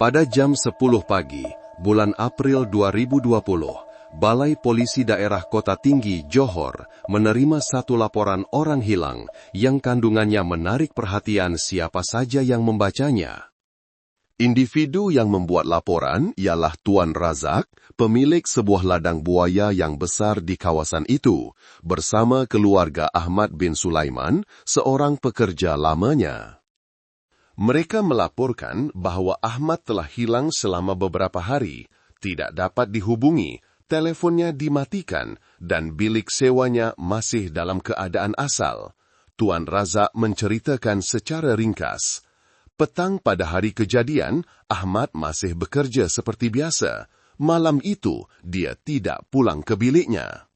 Pada jam 10 pagi, bulan April 2020, Balai Polisi Daerah Kota Tinggi, Johor, menerima satu laporan orang hilang yang kandungannya menarik perhatian siapa saja yang membacanya. Individu yang membuat laporan ialah Tuan Razak, pemilik sebuah ladang buaya yang besar di kawasan itu, bersama keluarga Ahmad bin Sulaiman, seorang pekerja lamanya. Mereka melaporkan bahwa Ahmad telah hilang selama beberapa hari, tidak dapat dihubungi, teleponnya dimatikan, dan bilik sewanya masih dalam keadaan asal. Tuan Razak menceritakan secara ringkas. Petang pada hari kejadian, Ahmad masih bekerja seperti biasa. Malam itu, dia tidak pulang ke biliknya.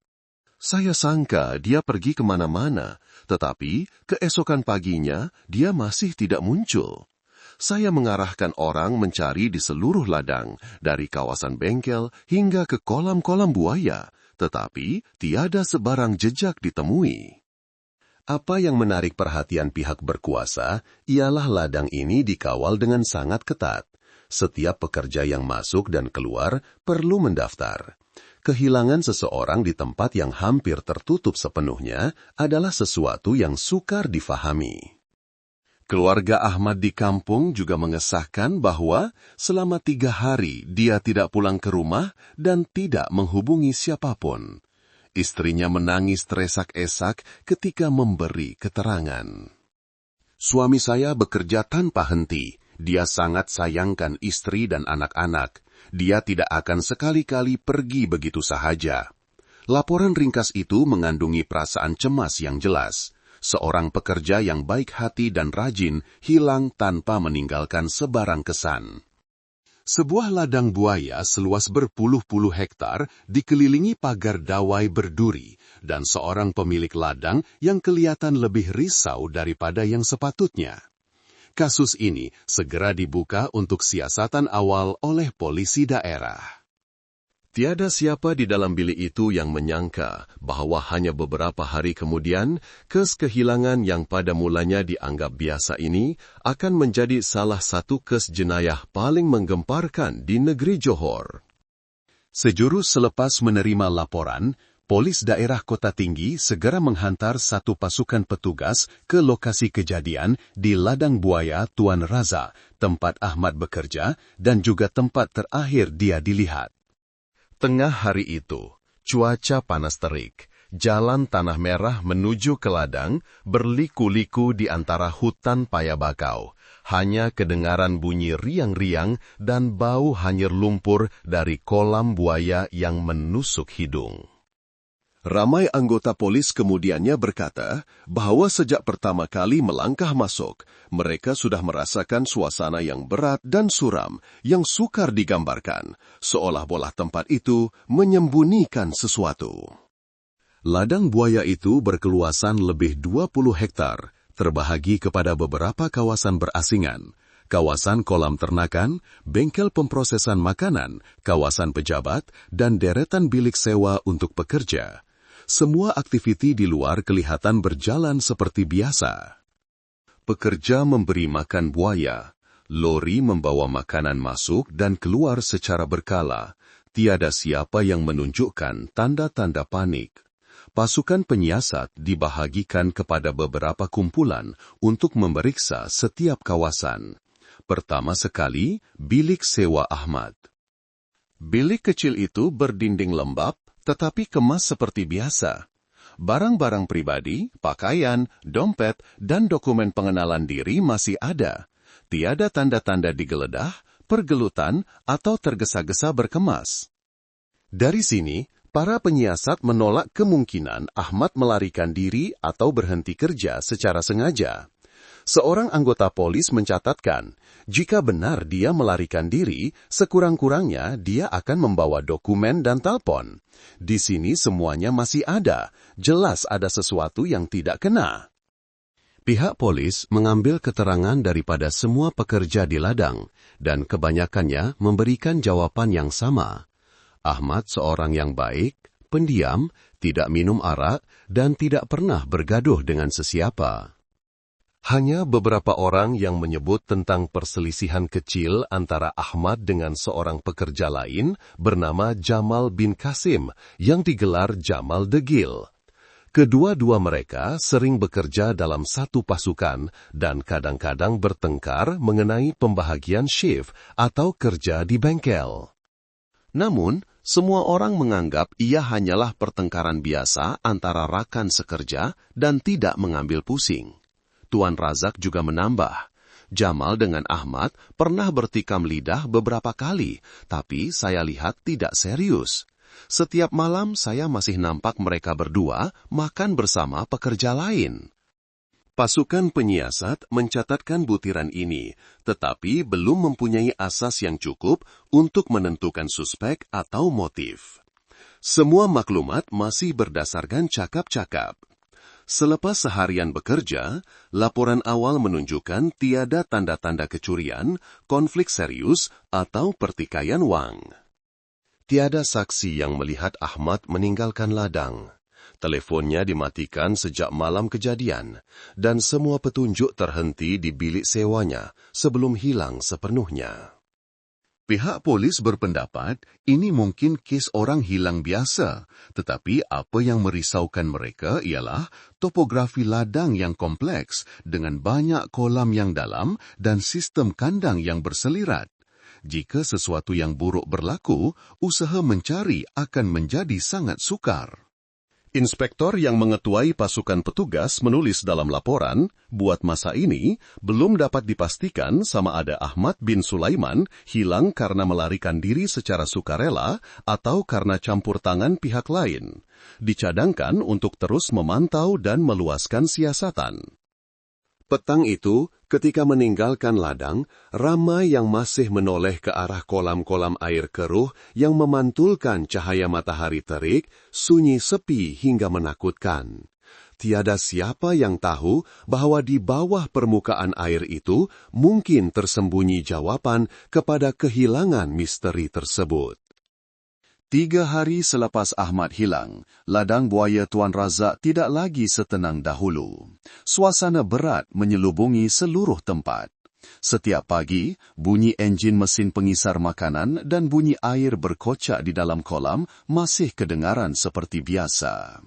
Saya sangka dia pergi kemana-mana, tetapi keesokan paginya dia masih tidak muncul. Saya mengarahkan orang mencari di seluruh ladang, dari kawasan bengkel hingga ke kolam-kolam buaya, tetapi tiada sebarang jejak ditemui. Apa yang menarik perhatian pihak berkuasa ialah ladang ini dikawal dengan sangat ketat. Setiap pekerja yang masuk dan keluar perlu mendaftar. Kehilangan seseorang di tempat yang hampir tertutup sepenuhnya adalah sesuatu yang sukar difahami. Keluarga Ahmad di kampung juga mengesahkan bahwa selama 3 hari dia tidak pulang ke rumah dan tidak menghubungi siapapun. Istrinya menangis teresak-esak ketika memberi keterangan. Suami saya bekerja tanpa henti. Dia sangat sayangkan istri dan anak-anak. Dia tidak akan sekali-kali pergi begitu sahaja. Laporan ringkas itu mengandungi perasaan cemas yang jelas. Seorang pekerja yang baik hati dan rajin hilang tanpa meninggalkan sebarang kesan. Sebuah ladang buaya seluas berpuluh-puluh hektar dikelilingi pagar dawai berduri dan seorang pemilik ladang yang kelihatan lebih risau daripada yang sepatutnya. Kasus ini segera dibuka untuk siasatan awal oleh polisi daerah. Tiada siapa di dalam bilik itu yang menyangka bahwa hanya beberapa hari kemudian, kes kehilangan yang pada mulanya dianggap biasa ini akan menjadi salah satu kes jenayah paling menggemparkan di negeri Johor. Sejurus selepas menerima laporan, Polis Daerah Kota Tinggi segera menghantar satu pasukan petugas ke lokasi kejadian di Ladang Buaya Tuan Razak, tempat Ahmad bekerja dan juga tempat terakhir dia dilihat. Tengah hari itu, cuaca panas terik. Jalan tanah merah menuju ke ladang berliku-liku di antara hutan paya bakau. Hanya kedengaran bunyi riang-riang dan bau hanyir lumpur dari kolam buaya yang menusuk hidung. Ramai anggota polis kemudiannya berkata bahwa sejak pertama kali melangkah masuk, mereka sudah merasakan suasana yang berat dan suram yang sukar digambarkan, seolah-olah tempat itu menyembunyikan sesuatu. Ladang buaya itu berkeluasan lebih 20 hektar, terbahagi kepada beberapa kawasan berasingan, kawasan kolam ternakan, bengkel pemprosesan makanan, kawasan pejabat, dan deretan bilik sewa untuk pekerja. Semua aktiviti di luar kelihatan berjalan seperti biasa. Pekerja memberi makan buaya, lori membawa makanan masuk dan keluar secara berkala. Tiada siapa yang menunjukkan tanda-tanda panik. Pasukan penyiasat dibahagikan kepada beberapa kumpulan untuk memeriksa setiap kawasan. Pertama sekali, bilik sewa Ahmad. Bilik kecil itu berdinding lembap, tetapi kemas seperti biasa. Barang-barang pribadi, pakaian, dompet, dan dokumen pengenalan diri masih ada. Tiada tanda-tanda digeledah, pergelutan, atau tergesa-gesa berkemas. Dari sini, para penyiasat menolak kemungkinan Ahmad melarikan diri atau berhenti kerja secara sengaja. Seorang anggota polis mencatatkan, jika benar dia melarikan diri, sekurang-kurangnya dia akan membawa dokumen dan telepon. Di sini semuanya masih ada, jelas ada sesuatu yang tidak kena. Pihak polis mengambil keterangan daripada semua pekerja di ladang, dan kebanyakannya memberikan jawaban yang sama. Ahmad seorang yang baik, pendiam, tidak minum arak, dan tidak pernah bergaduh dengan sesiapa. Hanya beberapa orang yang menyebut tentang perselisihan kecil antara Ahmad dengan seorang pekerja lain bernama Jamal bin Qasim yang digelar Jamal Degil. Kedua-dua mereka sering bekerja dalam satu pasukan dan kadang-kadang bertengkar mengenai pembahagian shift atau kerja di bengkel. Namun, semua orang menganggap ia hanyalah pertengkaran biasa antara rakan sekerja dan tidak mengambil pusing. Tuan Razak juga menambah, Jamal dengan Ahmad pernah bertikam lidah beberapa kali, tapi saya lihat tidak serius. Setiap malam saya masih nampak mereka berdua makan bersama pekerja lain. Pasukan penyiasat mencatatkan butiran ini, tetapi belum mempunyai asas yang cukup untuk menentukan suspek atau motif. Semua maklumat masih berdasarkan cakap-cakap. Selepas seharian bekerja, laporan awal menunjukkan tiada tanda-tanda kecurian, konflik serius, atau pertikaian wang. Tiada saksi yang melihat Ahmad meninggalkan ladang. Teleponnya dimatikan sejak malam kejadian, dan semua petunjuk terhenti di bilik sewanya sebelum hilang sepenuhnya. Pihak polis berpendapat ini mungkin kes orang hilang biasa, tetapi apa yang merisaukan mereka ialah topografi ladang yang kompleks dengan banyak kolam yang dalam dan sistem kandang yang berselirat. Jika sesuatu yang buruk berlaku, usaha mencari akan menjadi sangat sukar. Inspektor yang mengetuai pasukan petugas menulis dalam laporan, buat masa ini, belum dapat dipastikan sama ada Ahmad bin Sulaiman hilang karena melarikan diri secara sukarela atau karena campur tangan pihak lain. Dicadangkan untuk terus memantau dan meluaskan siasatan. Petang itu, ketika meninggalkan ladang, ramai yang masih menoleh ke arah kolam-kolam air keruh yang memantulkan cahaya matahari terik, sunyi sepi hingga menakutkan. Tiada siapa yang tahu bahwa di bawah permukaan air itu mungkin tersembunyi jawaban kepada kehilangan misteri tersebut. 3 hari selepas Ahmad hilang, ladang buaya Tuan Razak tidak lagi setenang dahulu. Suasana berat menyelubungi seluruh tempat. Setiap pagi, bunyi enjin mesin pengisar makanan dan bunyi air berkocak di dalam kolam masih kedengaran seperti biasa.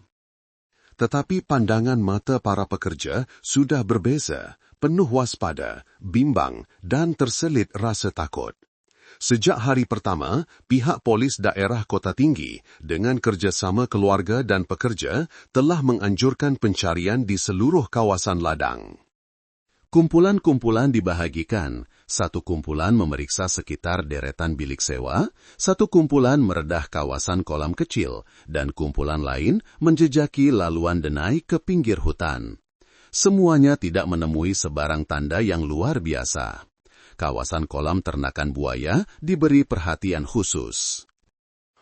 Tetapi pandangan mata para pekerja sudah berbeza, penuh waspada, bimbang, dan terselit rasa takut. Sejak hari pertama, pihak polis daerah Kota Tinggi dengan kerjasama keluarga dan pekerja telah menganjurkan pencarian di seluruh kawasan ladang. Kumpulan-kumpulan dibahagikan, satu kumpulan memeriksa sekitar deretan bilik sewa, satu kumpulan meredah kawasan kolam kecil, dan kumpulan lain menjejaki laluan denai ke pinggir hutan. Semuanya tidak menemui sebarang tanda yang luar biasa. Kawasan kolam ternakan buaya diberi perhatian khusus.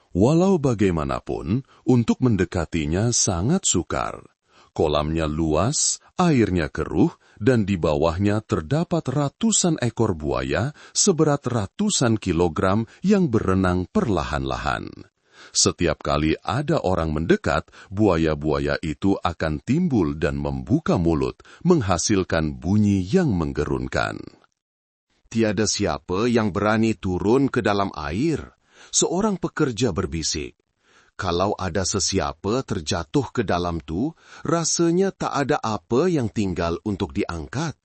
Walau bagaimanapun, untuk mendekatinya sangat sukar. Kolamnya luas, airnya keruh, dan di bawahnya terdapat ratusan ekor buaya seberat ratusan kilogram yang berenang perlahan-lahan. Setiap kali ada orang mendekat, buaya-buaya itu akan timbul dan membuka mulut, menghasilkan bunyi yang menggerunkan. Tiada siapa yang berani turun ke dalam air. Seorang pekerja berbisik, kalau ada sesiapa terjatuh ke dalam tu, rasanya tak ada apa yang tinggal untuk diangkat.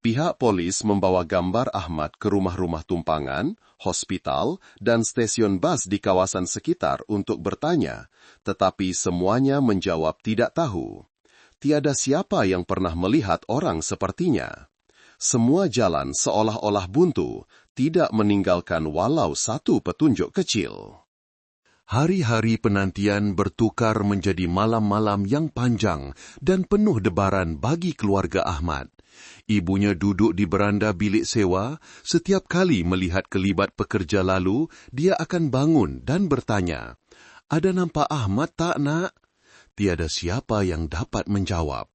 Pihak polis membawa gambar Ahmad ke rumah-rumah tumpangan, hospital, dan stasiun bas di kawasan sekitar untuk bertanya, tetapi semuanya menjawab tidak tahu. Tiada siapa yang pernah melihat orang sepertinya. Semua jalan seolah-olah buntu, tidak meninggalkan walau satu petunjuk kecil. Hari-hari penantian bertukar menjadi malam-malam yang panjang dan penuh debaran bagi keluarga Ahmad. Ibunya duduk di beranda bilik sewa, setiap kali melihat kelibat pekerja lalu, dia akan bangun dan bertanya, "Ada nampak Ahmad tak, nak?" Tiada siapa yang dapat menjawab.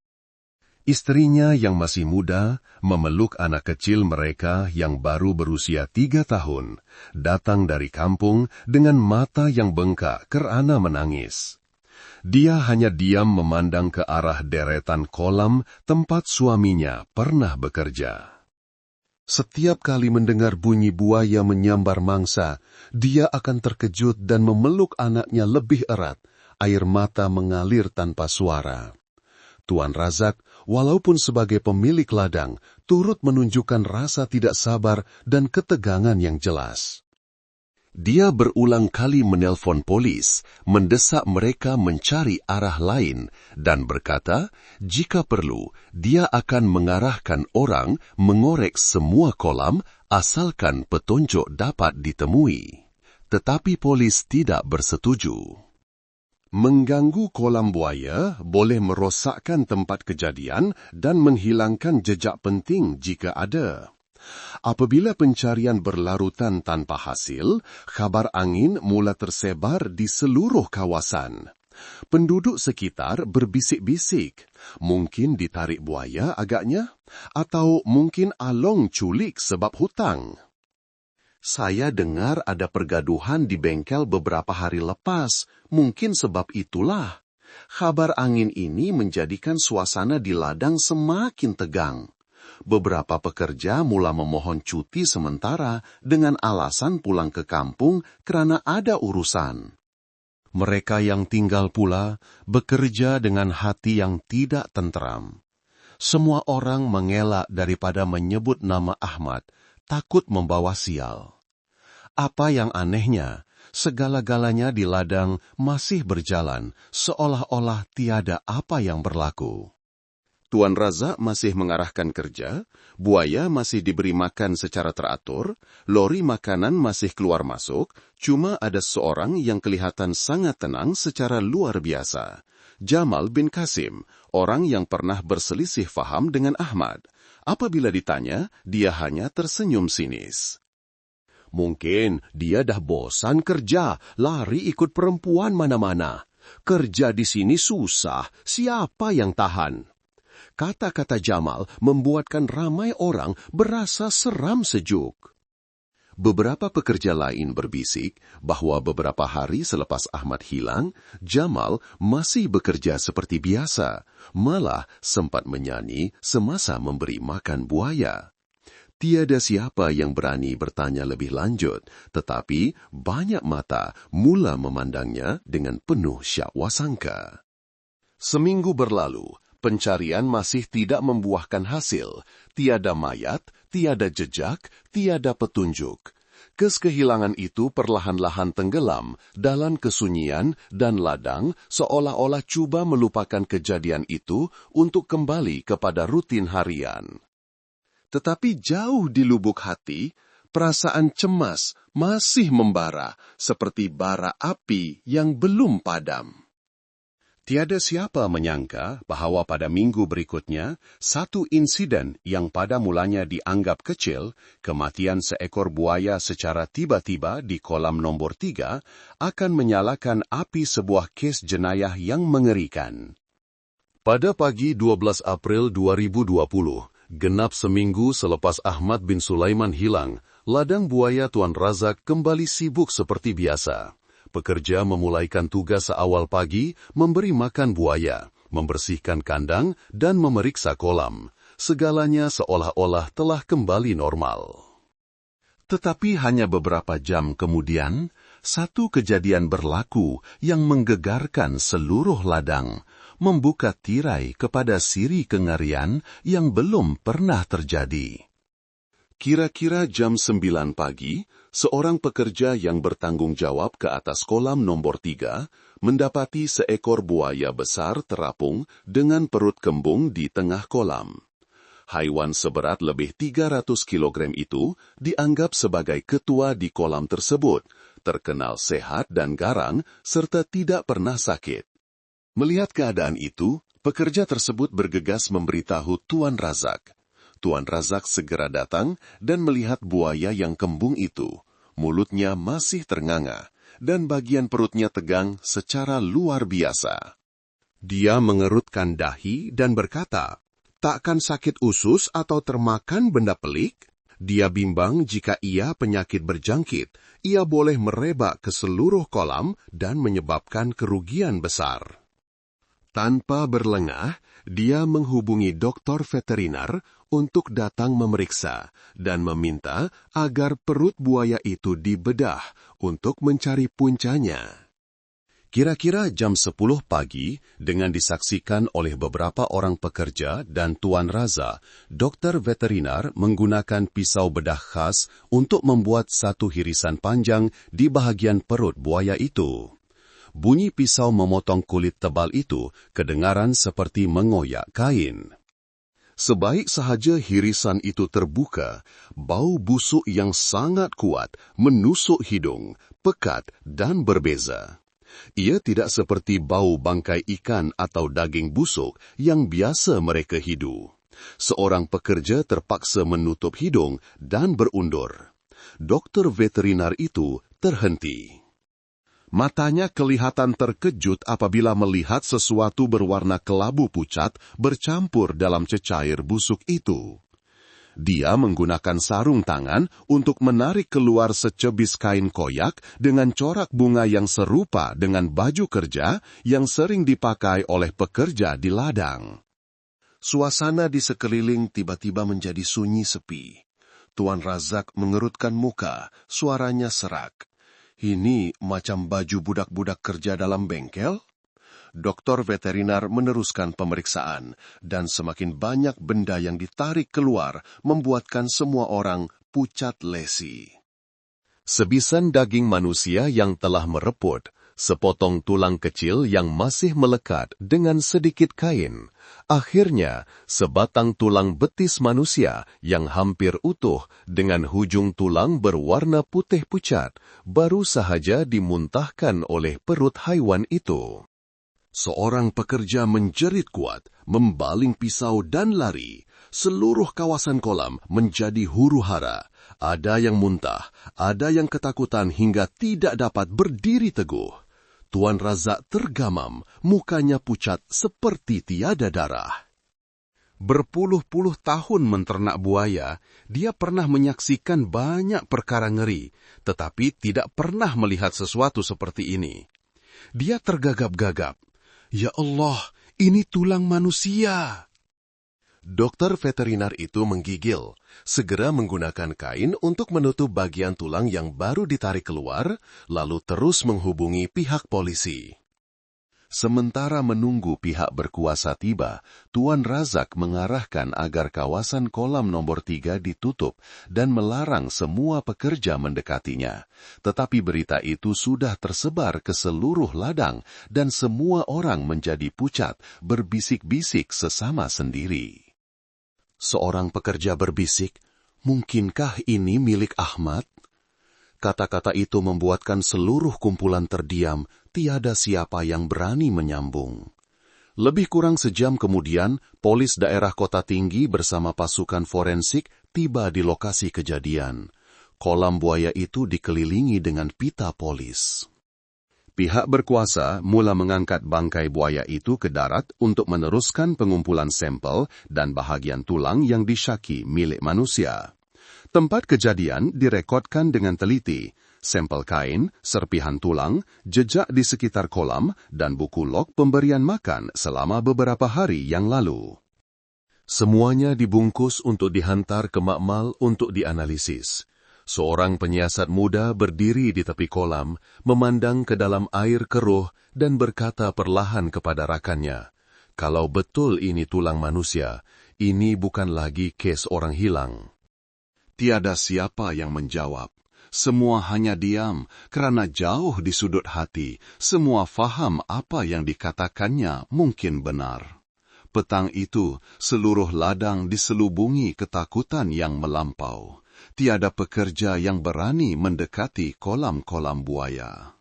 Istrinya yang masih muda memeluk anak kecil mereka yang baru berusia 3 tahun, datang dari kampung dengan mata yang bengkak kerana menangis. Dia hanya diam memandang ke arah deretan kolam tempat suaminya pernah bekerja. Setiap kali mendengar bunyi buaya menyambar mangsa, dia akan terkejut dan memeluk anaknya lebih erat. Air mata mengalir tanpa suara. Tuan Razak, walaupun sebagai pemilik ladang, turut menunjukkan rasa tidak sabar dan ketegangan yang jelas. Dia berulang kali menelpon polis, mendesak mereka mencari arah lain, dan berkata, jika perlu, dia akan mengarahkan orang mengorek semua kolam asalkan petunjuk dapat ditemui. Tetapi polis tidak bersetuju. Mengganggu kolam buaya boleh merosakkan tempat kejadian dan menghilangkan jejak penting jika ada. Apabila pencarian berlarutan tanpa hasil, kabar angin mula tersebar di seluruh kawasan. Penduduk sekitar berbisik-bisik, mungkin ditarik buaya agaknya, atau mungkin Along culik sebab hutang. Saya dengar ada pergaduhan di bengkel beberapa hari lepas, mungkin sebab itulah. Kabar angin ini menjadikan suasana di ladang semakin tegang. Beberapa pekerja mula memohon cuti sementara dengan alasan pulang ke kampung karena ada urusan. Mereka yang tinggal pula bekerja dengan hati yang tidak tentram. Semua orang mengelak daripada menyebut nama Ahmad, takut membawa sial. Apa yang anehnya, segala-galanya di ladang masih berjalan seolah-olah tiada apa yang berlaku. Tuan Razak masih mengarahkan kerja, buaya masih diberi makan secara teratur, lori makanan masih keluar masuk, cuma ada seorang yang kelihatan sangat tenang secara luar biasa. Jamal bin Kasim, orang yang pernah berselisih faham dengan Ahmad. Apabila ditanya, dia hanya tersenyum sinis. Mungkin dia dah bosan kerja, lari ikut perempuan mana-mana. Kerja di sini susah, siapa yang tahan? Kata-kata Jamal membuatkan ramai orang berasa seram sejuk. Beberapa pekerja lain berbisik bahwa beberapa hari selepas Ahmad hilang, Jamal masih bekerja seperti biasa, malah sempat menyanyi semasa memberi makan buaya. Tiada siapa yang berani bertanya lebih lanjut, tetapi banyak mata mula memandangnya dengan penuh syakwasangka. Seminggu berlalu, pencarian masih tidak membuahkan hasil. Tiada mayat, tiada jejak, tiada petunjuk. Kehilangan itu perlahan-lahan tenggelam dalam kesunyian dan ladang seolah-olah cuba melupakan kejadian itu untuk kembali kepada rutin harian. Tetapi jauh di lubuk hati, perasaan cemas masih membara seperti bara api yang belum padam. Tiada siapa menyangka bahwa pada minggu berikutnya, satu insiden yang pada mulanya dianggap kecil, kematian seekor buaya secara tiba-tiba di kolam nombor 3, akan menyalakan api sebuah kes jenayah yang mengerikan. Pada pagi 12 April 2020, genap seminggu selepas Ahmad bin Sulaiman hilang, ladang buaya Tuan Razak kembali sibuk seperti biasa. Pekerja memulaikan tugas seawal pagi, memberi makan buaya, membersihkan kandang, dan memeriksa kolam. Segalanya seolah-olah telah kembali normal. Tetapi hanya beberapa jam kemudian, satu kejadian berlaku yang menggegarkan seluruh ladang, membuka tirai kepada siri kengerian yang belum pernah terjadi. Kira-kira jam 9 pagi, seorang pekerja yang bertanggung jawab ke atas kolam nombor 3 mendapati seekor buaya besar terapung dengan perut kembung di tengah kolam. Haiwan seberat lebih 300 kg itu dianggap sebagai ketua di kolam tersebut, terkenal sehat dan garang serta tidak pernah sakit. Melihat keadaan itu, pekerja tersebut bergegas memberitahu Tuan Razak. Tuan Razak segera datang dan melihat buaya yang kembung itu. Mulutnya masih ternganga, dan bagian perutnya tegang secara luar biasa. Dia mengerutkan dahi dan berkata, "Takkan sakit usus atau termakan benda pelik?" Dia bimbang jika ia penyakit berjangkit, ia boleh merebak ke seluruh kolam dan menyebabkan kerugian besar. Tanpa berlengah, dia menghubungi dokter veterinar untuk datang memeriksa dan meminta agar perut buaya itu dibedah untuk mencari puncanya. Kira-kira jam 10 pagi, dengan disaksikan oleh beberapa orang pekerja dan Tuan Raza, dokter veterinar menggunakan pisau bedah khas untuk membuat satu hirisan panjang di bahagian perut buaya itu. Bunyi pisau memotong kulit tebal itu kedengaran seperti mengoyak kain. Sebaik sahaja hirisan itu terbuka, bau busuk yang sangat kuat menusuk hidung, pekat dan berbeza. Ia tidak seperti bau bangkai ikan atau daging busuk yang biasa mereka hidu. Seorang pekerja terpaksa menutup hidung dan berundur. Dokter veterinar itu terhenti. Matanya kelihatan terkejut apabila melihat sesuatu berwarna kelabu pucat bercampur dalam cecair busuk itu. Dia menggunakan sarung tangan untuk menarik keluar secebis kain koyak dengan corak bunga yang serupa dengan baju kerja yang sering dipakai oleh pekerja di ladang. Suasana di sekeliling tiba-tiba menjadi sunyi sepi. Tuan Razak mengerutkan muka, suaranya serak. Ini macam baju budak-budak kerja dalam bengkel? Dokter veterinar meneruskan pemeriksaan, dan semakin banyak benda yang ditarik keluar membuatkan semua orang pucat lesi. Sebisan daging manusia yang telah mereput, sepotong tulang kecil yang masih melekat dengan sedikit kain, akhirnya sebatang tulang betis manusia yang hampir utuh dengan hujung tulang berwarna putih pucat baru sahaja dimuntahkan oleh perut haiwan itu. Seorang pekerja menjerit kuat, membaling pisau dan lari. Seluruh kawasan kolam menjadi huru-hara. Ada yang muntah, ada yang ketakutan hingga tidak dapat berdiri teguh. Tuan Razak tergamam, mukanya pucat seperti tiada darah. Berpuluh-puluh tahun menternak buaya, dia pernah menyaksikan banyak perkara ngeri, tetapi tidak pernah melihat sesuatu seperti ini. Dia tergagap-gagap. Ya Allah, ini tulang manusia. Dokter veterinar itu menggigil, segera menggunakan kain untuk menutup bagian tulang yang baru ditarik keluar, lalu terus menghubungi pihak polisi. Sementara menunggu pihak berkuasa tiba, Tuan Razak mengarahkan agar kawasan kolam nomor 3 ditutup dan melarang semua pekerja mendekatinya. Tetapi berita itu sudah tersebar ke seluruh ladang dan semua orang menjadi pucat, berbisik-bisik sesama sendiri. Seorang pekerja berbisik, "Mungkinkah ini milik Ahmad?" Kata-kata itu membuatkan seluruh kumpulan terdiam, tiada siapa yang berani menyambung. Lebih kurang sejam kemudian, polis daerah Kota Tinggi bersama pasukan forensik tiba di lokasi kejadian. Kolam buaya itu dikelilingi dengan pita polis. Pihak berkuasa mula mengangkat bangkai buaya itu ke darat untuk meneruskan pengumpulan sampel dan bahagian tulang yang disyaki milik manusia. Tempat kejadian direkodkan dengan teliti, sampel kain, serpihan tulang, jejak di sekitar kolam, dan buku log pemberian makan selama beberapa hari yang lalu. Semuanya dibungkus untuk dihantar ke makmal untuk dianalisis. Seorang penyiasat muda berdiri di tepi kolam, memandang ke dalam air keruh dan berkata perlahan kepada rakannya, "Kalau betul ini tulang manusia, ini bukan lagi kes orang hilang." Tiada siapa yang menjawab. Semua hanya diam, kerana jauh di sudut hati, semua faham apa yang dikatakannya mungkin benar. Petang itu, seluruh ladang diselubungi ketakutan yang melampau. Tiada pekerja yang berani mendekati kolam-kolam buaya.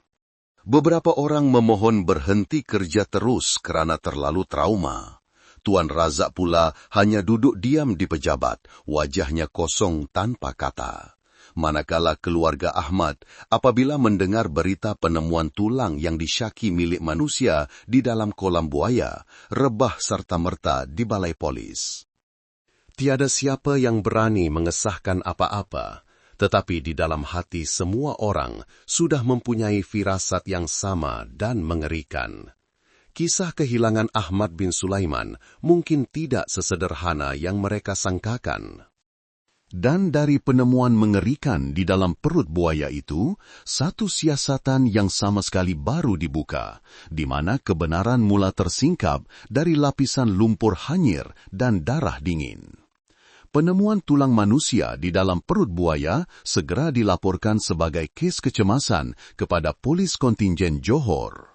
Beberapa orang memohon berhenti kerja terus kerana terlalu trauma. Tuan Razak pula hanya duduk diam di pejabat, wajahnya kosong tanpa kata. Manakala keluarga Ahmad, apabila mendengar berita penemuan tulang yang disyaki milik manusia di dalam kolam buaya, rebah serta-merta di balai polis. Tiada siapa yang berani mengesahkan apa-apa, tetapi di dalam hati semua orang sudah mempunyai firasat yang sama dan mengerikan. kisah kehilangan Ahmad bin Sulaiman mungkin tidak sesederhana yang mereka sangkakan. Dan dari penemuan mengerikan di dalam perut buaya itu, satu siasatan yang sama sekali baru dibuka, di mana kebenaran mula tersingkap dari lapisan lumpur hanyir dan darah dingin. Penemuan tulang manusia di dalam perut buaya segera dilaporkan sebagai kes kecemasan kepada polis kontingen Johor.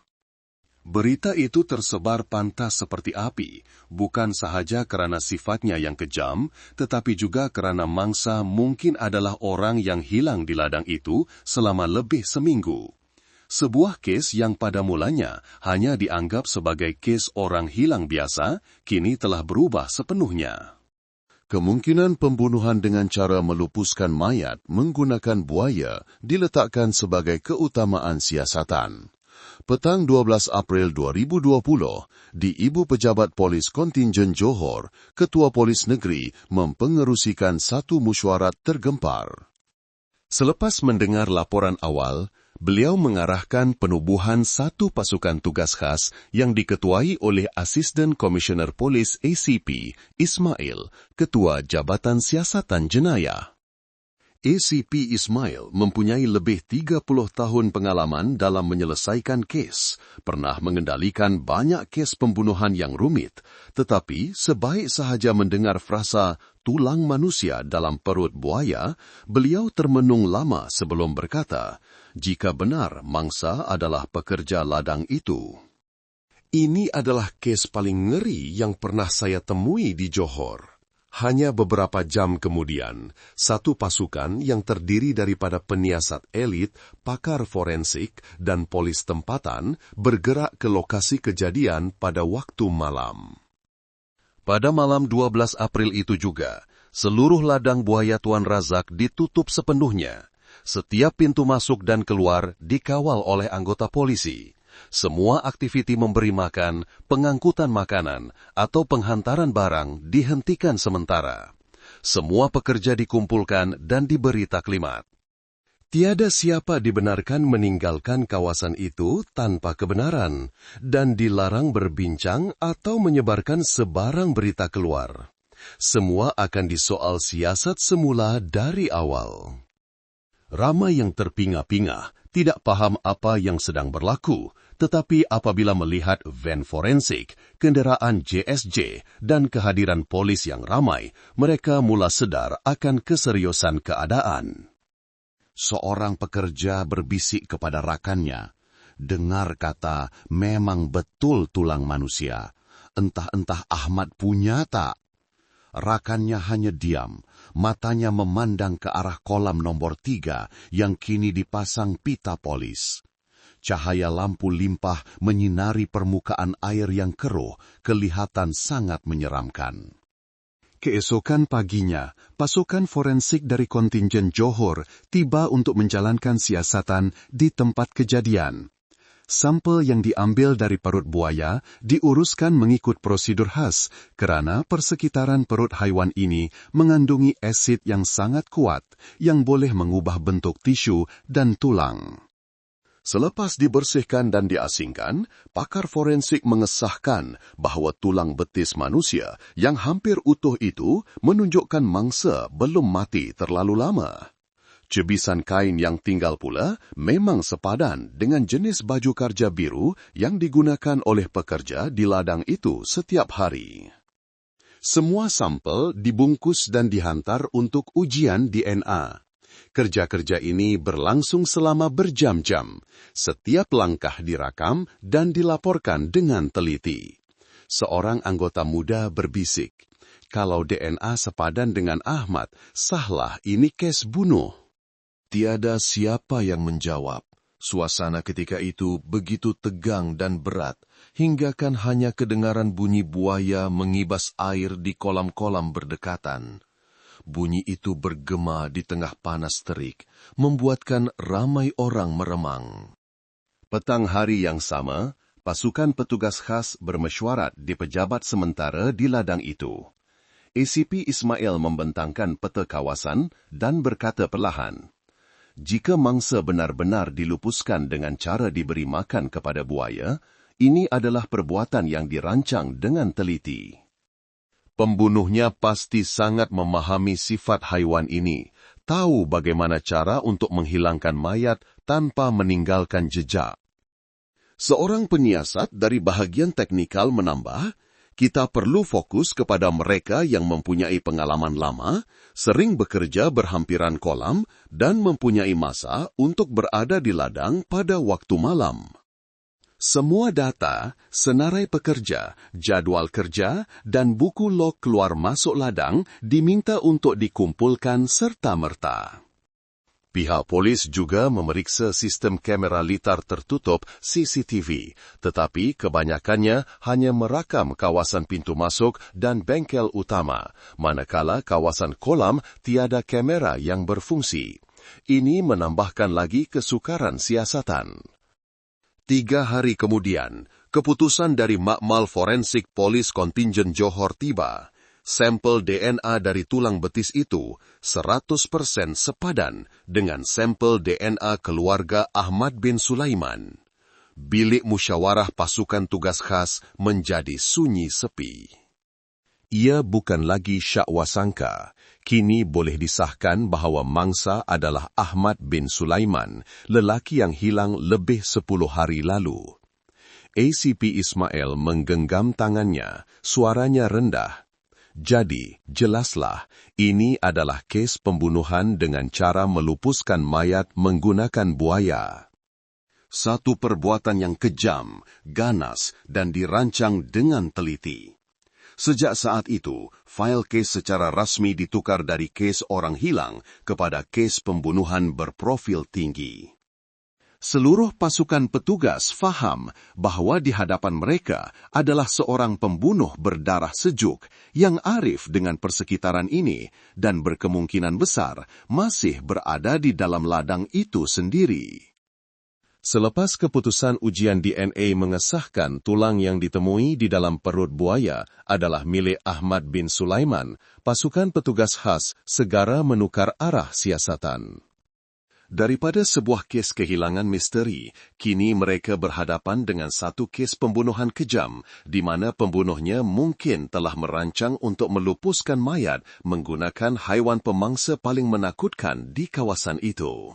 Berita itu tersebar pantas seperti api, bukan sahaja kerana sifatnya yang kejam, tetapi juga kerana mangsa mungkin adalah orang yang hilang di ladang itu selama lebih seminggu. Sebuah kes yang pada mulanya hanya dianggap sebagai kes orang hilang biasa, kini telah berubah sepenuhnya. Kemungkinan pembunuhan dengan cara melupuskan mayat menggunakan buaya diletakkan sebagai keutamaan siasatan. Petang 12 April 2020, di Ibu Pejabat Polis Kontingen Johor, Ketua Polis Negeri mempengerusikan satu mesyuarat tergempar. Selepas mendengar laporan awal, beliau mengarahkan penubuhan satu pasukan tugas khas yang diketuai oleh Asisten Komisioner Polis ACP, Ismail, Ketua Jabatan Siasatan Jenayah. ACP Ismail mempunyai lebih 30 tahun pengalaman dalam menyelesaikan kes, pernah mengendalikan banyak kes pembunuhan yang rumit, tetapi sebaik sahaja mendengar frasa tulang manusia dalam perut buaya, beliau termenung lama sebelum berkata, jika benar mangsa adalah pekerja ladang itu. Ini adalah kes paling ngeri yang pernah saya temui di Johor. Hanya beberapa jam kemudian, satu pasukan yang terdiri daripada penyiasat elit, pakar forensik, dan polis tempatan bergerak ke lokasi kejadian pada waktu malam. Pada malam 12 April itu juga, seluruh ladang buaya Tuan Razak ditutup sepenuhnya. Setiap pintu masuk dan keluar dikawal oleh anggota polisi. Semua aktiviti memberi makan, pengangkutan makanan, atau penghantaran barang dihentikan sementara. Semua pekerja dikumpulkan dan diberi taklimat. Tiada siapa dibenarkan meninggalkan kawasan itu tanpa kebenaran, dan dilarang berbincang atau menyebarkan sebarang berita keluar. Semua akan disoal siasat semula dari awal. Ramai yang terpingah-pingah, tidak paham apa yang sedang berlaku, tetapi apabila melihat van forensik, kenderaan JSJ, dan kehadiran polis yang ramai, mereka mula sedar akan keseriusan keadaan. Seorang pekerja berbisik kepada rakannya, dengar kata memang betul tulang manusia. Entah-entah Ahmad punya tak? Rakannya hanya diam, matanya memandang ke arah kolam nombor 3 yang kini dipasang pita polis. Cahaya lampu limpah menyinari permukaan air yang keruh, kelihatan sangat menyeramkan. Keesokan paginya, pasukan forensik dari kontingen Johor tiba untuk menjalankan siasatan di tempat kejadian. Sampel yang diambil dari perut buaya diuruskan mengikut prosedur khas kerana persekitaran perut haiwan ini mengandungi asid yang sangat kuat yang boleh mengubah bentuk tisu dan tulang. Selepas dibersihkan dan diasingkan, pakar forensik mengesahkan bahawa tulang betis manusia yang hampir utuh itu menunjukkan mangsa belum mati terlalu lama. Cebisan kain yang tinggal pula memang sepadan dengan jenis baju kerja biru yang digunakan oleh pekerja di ladang itu setiap hari. Semua sampel dibungkus dan dihantar untuk ujian DNA. Kerja-kerja ini berlangsung selama berjam-jam. Setiap langkah direkam dan dilaporkan dengan teliti. Seorang anggota muda berbisik, kalau DNA sepadan dengan Ahmad, sahlah ini kes bunuh. Tiada siapa yang menjawab. Suasana ketika itu begitu tegang dan berat, hinggakan hanya kedengaran bunyi buaya mengibas air di kolam-kolam berdekatan. Bunyi itu bergema di tengah panas terik, membuatkan ramai orang meremang. Petang hari yang sama, pasukan petugas khas bermesyuarat di pejabat sementara di ladang itu. ACP Ismail membentangkan peta kawasan dan berkata perlahan, jika mangsa benar-benar dilupuskan dengan cara diberi makan kepada buaya, ini adalah perbuatan yang dirancang dengan teliti. Pembunuhnya pasti sangat memahami sifat haiwan ini, tahu bagaimana cara untuk menghilangkan mayat tanpa meninggalkan jejak. Seorang penyiasat dari bahagian teknikal menambah, kita perlu fokus kepada mereka yang mempunyai pengalaman lama, sering bekerja berhampiran kolam, dan mempunyai masa untuk berada di ladang pada waktu malam. Semua data, senarai pekerja, jadwal kerja, dan buku log keluar masuk ladang diminta untuk dikumpulkan serta-merta. Pihak polis juga memeriksa sistem kamera litar tertutup CCTV, tetapi kebanyakannya hanya merakam kawasan pintu masuk dan bengkel utama, manakala kawasan kolam tiada kamera yang berfungsi. Ini menambahkan lagi kesukaran siasatan. 3 hari kemudian, keputusan dari Makmal Forensik Polis Kontingen Johor tiba. Sampel DNA dari tulang betis itu 100% sepadan dengan sampel DNA keluarga Ahmad bin Sulaiman. Bilik musyawarah pasukan tugas khas menjadi sunyi sepi. Ia bukan lagi syakwasangka. Kini boleh disahkan bahawa mangsa adalah Ahmad bin Sulaiman, lelaki yang hilang lebih 10 hari lalu. ACP Ismail menggenggam tangannya, suaranya rendah. Jadi, jelaslah, ini adalah kes pembunuhan dengan cara melupuskan mayat menggunakan buaya. Satu perbuatan yang kejam, ganas, dan dirancang dengan teliti. Sejak saat itu, fail kes secara rasmi ditukar dari kes orang hilang kepada kes pembunuhan berprofil tinggi. Seluruh pasukan petugas faham bahawa di hadapan mereka adalah seorang pembunuh berdarah sejuk yang arif dengan persekitaran ini dan berkemungkinan besar masih berada di dalam ladang itu sendiri. Selepas keputusan ujian DNA mengesahkan tulang yang ditemui di dalam perut buaya adalah milik Ahmad bin Sulaiman, pasukan petugas khas segera menukar arah siasatan. Daripada sebuah kes kehilangan misteri, kini mereka berhadapan dengan satu kes pembunuhan kejam di mana pembunuhnya mungkin telah merancang untuk melupuskan mayat menggunakan haiwan pemangsa paling menakutkan di kawasan itu.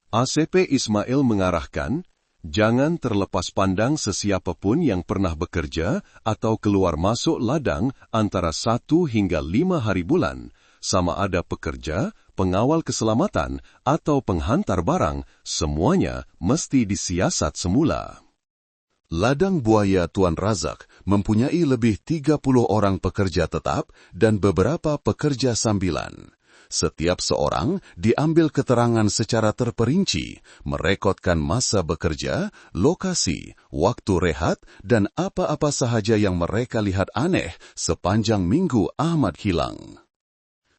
ACP Ismail mengarahkan, jangan terlepas pandang sesiapa pun yang pernah bekerja atau keluar masuk ladang antara 1 hingga 5 hari bulan, sama ada pekerja, pengawal keselamatan, atau penghantar barang, semuanya mesti disiasat semula. Ladang buaya Tuan Razak mempunyai lebih 30 orang pekerja tetap dan beberapa pekerja sambilan. Setiap seorang diambil keterangan secara terperinci, merekodkan masa bekerja, lokasi, waktu rehat, dan apa-apa sahaja yang mereka lihat aneh sepanjang minggu Ahmad hilang.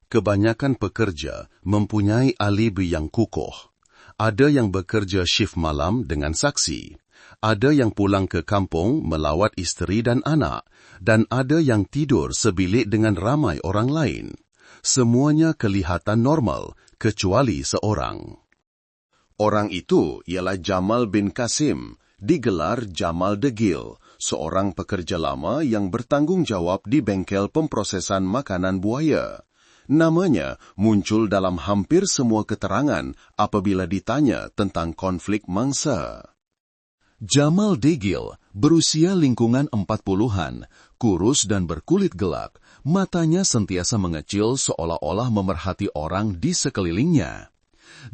Kebanyakan pekerja mempunyai alibi yang kukuh. Ada yang bekerja shift malam dengan saksi. Ada yang pulang ke kampung melawat isteri dan anak. Dan ada yang tidur sebilik dengan ramai orang lain. Semuanya kelihatan normal, kecuali seorang. Orang itu ialah Jamal bin Kasim, digelar Jamal Degil, seorang pekerja lama yang bertanggungjawab di bengkel pemprosesan makanan buaya. Namanya muncul dalam hampir semua keterangan apabila ditanya tentang konflik mangsa. Jamal Degil berusia lingkungan 40-an, kurus dan berkulit gelap, matanya sentiasa mengecil seolah-olah memerhati orang di sekelilingnya.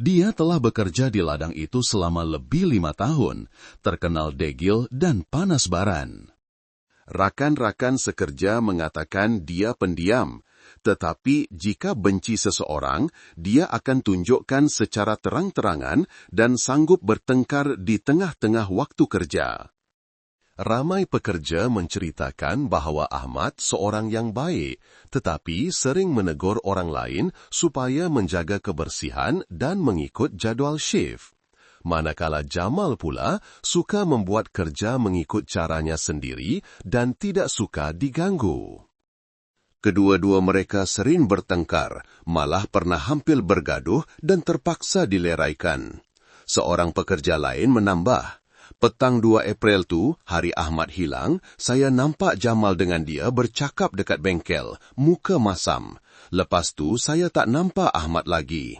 Dia telah bekerja di ladang itu selama lebih 5 tahun, terkenal degil dan panas baran. Rakan-rakan sekerja mengatakan dia pendiam, tetapi jika benci seseorang, dia akan tunjukkan secara terang-terangan dan sanggup bertengkar di tengah-tengah waktu kerja. Ramai pekerja menceritakan bahawa Ahmad seorang yang baik, tetapi sering menegur orang lain supaya menjaga kebersihan dan mengikut jadual shift. Manakala Jamal pula suka membuat kerja mengikut caranya sendiri dan tidak suka diganggu. Kedua-dua mereka sering bertengkar, malah pernah hampir bergaduh dan terpaksa dileraikan. Seorang pekerja lain menambah, Petang 2 April tu, hari Ahmad hilang, saya nampak Jamal dengan dia bercakap dekat bengkel, muka masam. Lepas tu, saya tak nampak Ahmad lagi.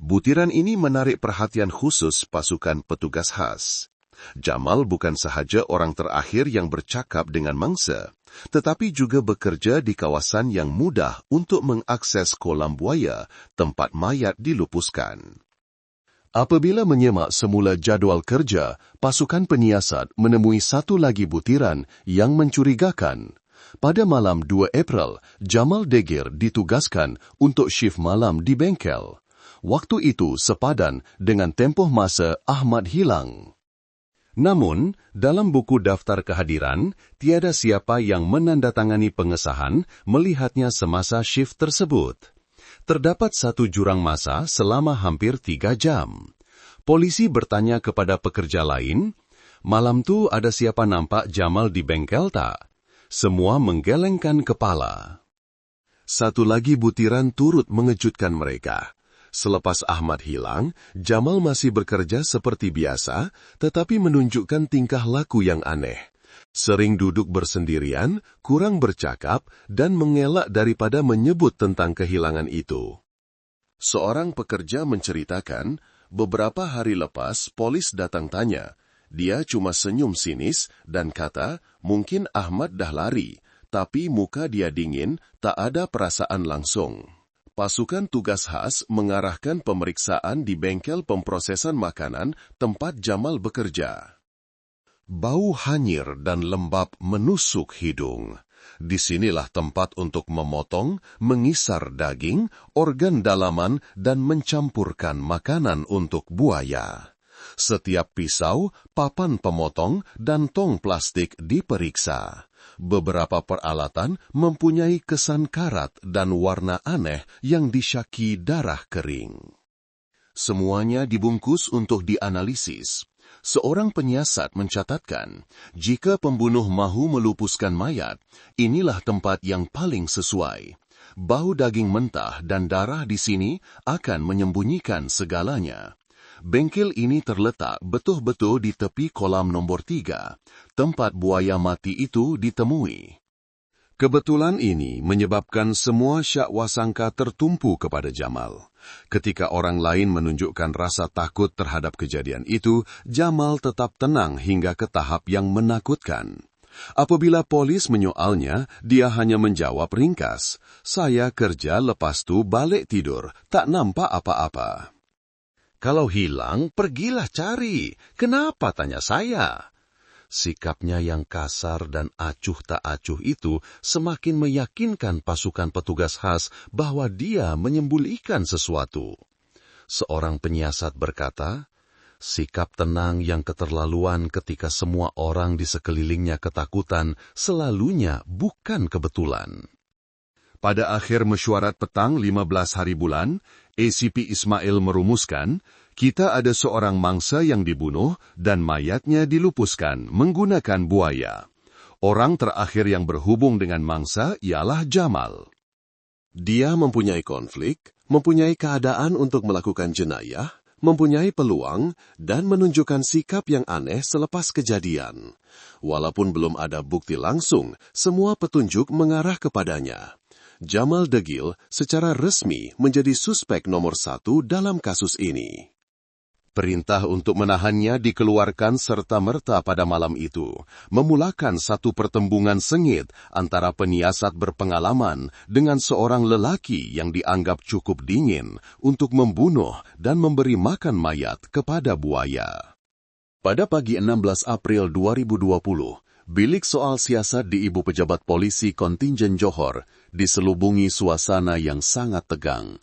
Butiran ini menarik perhatian khusus pasukan petugas khas. Jamal bukan sahaja orang terakhir yang bercakap dengan mangsa, tetapi juga bekerja di kawasan yang mudah untuk mengakses kolam buaya, tempat mayat dilupuskan. Apabila menyemak semula jadual kerja, pasukan penyiasat menemui satu lagi butiran yang mencurigakan. Pada malam 2 April, Jamal Degir ditugaskan untuk shift malam di bengkel. Waktu itu sepadan dengan tempoh masa Ahmad hilang. Namun, dalam buku daftar kehadiran, tiada siapa yang menandatangani pengesahan melihatnya semasa shift tersebut. Terdapat satu jurang masa selama hampir 3 jam. Polisi bertanya kepada pekerja lain, "Malam tu ada siapa nampak Jamal di bengkel tak?" Semua menggelengkan kepala. Satu lagi butiran turut mengejutkan mereka. Selepas Ahmad hilang, Jamal masih bekerja seperti biasa, tetapi menunjukkan tingkah laku yang aneh. Sering duduk bersendirian, kurang bercakap, dan mengelak daripada menyebut tentang kehilangan itu. Seorang pekerja menceritakan, beberapa hari lepas polis datang tanya. Dia cuma senyum sinis dan kata, mungkin Ahmad dah lari, tapi muka dia dingin, tak ada perasaan langsung. Pasukan tugas khas mengarahkan pemeriksaan di bengkel pemprosesan makanan tempat Jamal bekerja. Bau hanyir dan lembab menusuk hidung. Disinilah tempat untuk memotong, mengisar daging, organ dalaman, dan mencampurkan makanan untuk buaya. Setiap pisau, papan pemotong, dan tong plastik diperiksa. Beberapa peralatan mempunyai kesan karat dan warna aneh yang disyaki darah kering. Semuanya dibungkus untuk dianalisis. Seorang penyiasat mencatatkan, jika pembunuh mahu melupuskan mayat, inilah tempat yang paling sesuai. Bau daging mentah dan darah di sini akan menyembunyikan segalanya. Bengkel ini terletak betul-betul di tepi kolam nombor 3, tempat buaya mati itu ditemui. Kebetulan ini menyebabkan semua syak wasangka tertumpu kepada Jamal. Ketika orang lain menunjukkan rasa takut terhadap kejadian itu, Jamal tetap tenang hingga ke tahap yang menakutkan. Apabila polis menyoalnya, dia hanya menjawab ringkas, "Saya kerja lepas tu balik tidur, tak nampak apa-apa." "Kalau hilang, pergilah cari. Kenapa tanya saya?" Sikapnya yang kasar dan acuh tak acuh itu semakin meyakinkan pasukan petugas khas bahwa dia menyembunyikan sesuatu. Seorang penyiasat berkata, sikap tenang yang keterlaluan ketika semua orang di sekelilingnya ketakutan selalunya bukan kebetulan. Pada akhir mesyuarat petang 15 hari bulan, ACP Ismail merumuskan, kita ada seorang mangsa yang dibunuh dan mayatnya dilupuskan menggunakan buaya. Orang terakhir yang berhubung dengan mangsa ialah Jamal. Dia mempunyai konflik, mempunyai keadaan untuk melakukan jenayah, mempunyai peluang, dan menunjukkan sikap yang aneh selepas kejadian. Walaupun belum ada bukti langsung, semua petunjuk mengarah kepadanya. Jamal Degil secara resmi menjadi suspek nomor 1 dalam kasus ini. Perintah untuk menahannya dikeluarkan serta-merta pada malam itu, memulakan satu pertembungan sengit antara penyiasat berpengalaman dengan seorang lelaki yang dianggap cukup dingin untuk membunuh dan memberi makan mayat kepada buaya. Pada pagi 16 April 2020, bilik soal siasat di Ibu Pejabat Polisi Kontingen Johor diselubungi suasana yang sangat tegang.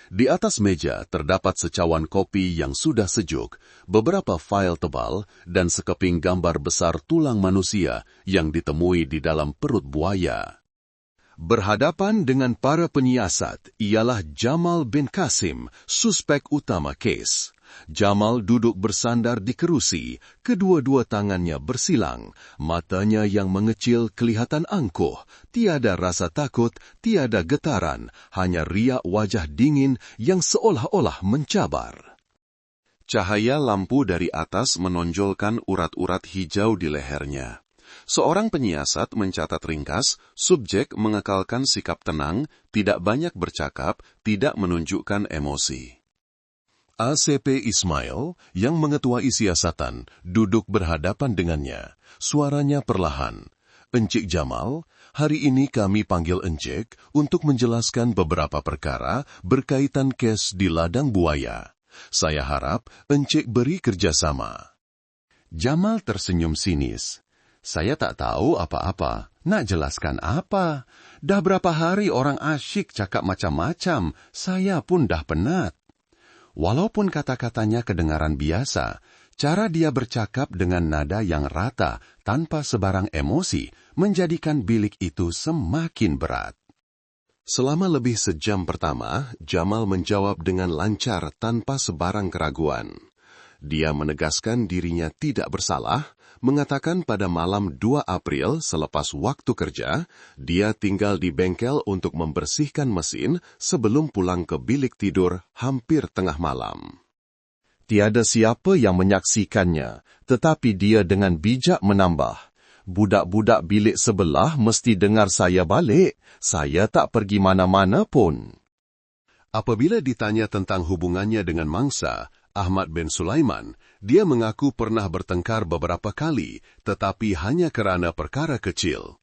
Di atas meja terdapat secawan kopi yang sudah sejuk, beberapa fail tebal, dan sekeping gambar besar tulang manusia yang ditemui di dalam perut buaya. Berhadapan dengan para penyiasat ialah Jamal bin Kasim, suspek utama kes. Jamal duduk bersandar di kerusi, kedua-dua tangannya bersilang, matanya yang mengecil kelihatan angkuh, tiada rasa takut, tiada getaran, hanya riak wajah dingin yang seolah-olah mencabar. Cahaya lampu dari atas menonjolkan urat-urat hijau di lehernya. Seorang penyiasat mencatat ringkas, subjek mengekalkan sikap tenang, tidak banyak bercakap, tidak menunjukkan emosi. ACP Ismail, yang mengetuai siasatan, duduk berhadapan dengannya. Suaranya perlahan. Encik Jamal, hari ini kami panggil Encik untuk menjelaskan beberapa perkara berkaitan kes di Ladang Buaya. Saya harap Encik beri kerjasama. Jamal tersenyum sinis. Saya tak tahu apa-apa. Nak jelaskan apa? Dah berapa hari orang asyik cakap macam-macam. Saya pun dah penat. Walaupun kata-katanya kedengaran biasa, cara dia bercakap dengan nada yang rata tanpa sebarang emosi menjadikan bilik itu semakin berat. Selama lebih sejam pertama, Jamal menjawab dengan lancar tanpa sebarang keraguan. Dia menegaskan dirinya tidak bersalah, mengatakan pada malam 2 April selepas waktu kerja, dia tinggal di bengkel untuk membersihkan mesin sebelum pulang ke bilik tidur hampir tengah malam. Tiada siapa yang menyaksikannya, tetapi dia dengan bijak menambah, budak-budak bilik sebelah mesti dengar saya balik. Saya tak pergi mana-mana pun. Apabila ditanya tentang hubungannya dengan mangsa, Ahmad bin Sulaiman, dia mengaku pernah bertengkar beberapa kali, tetapi hanya kerana perkara kecil.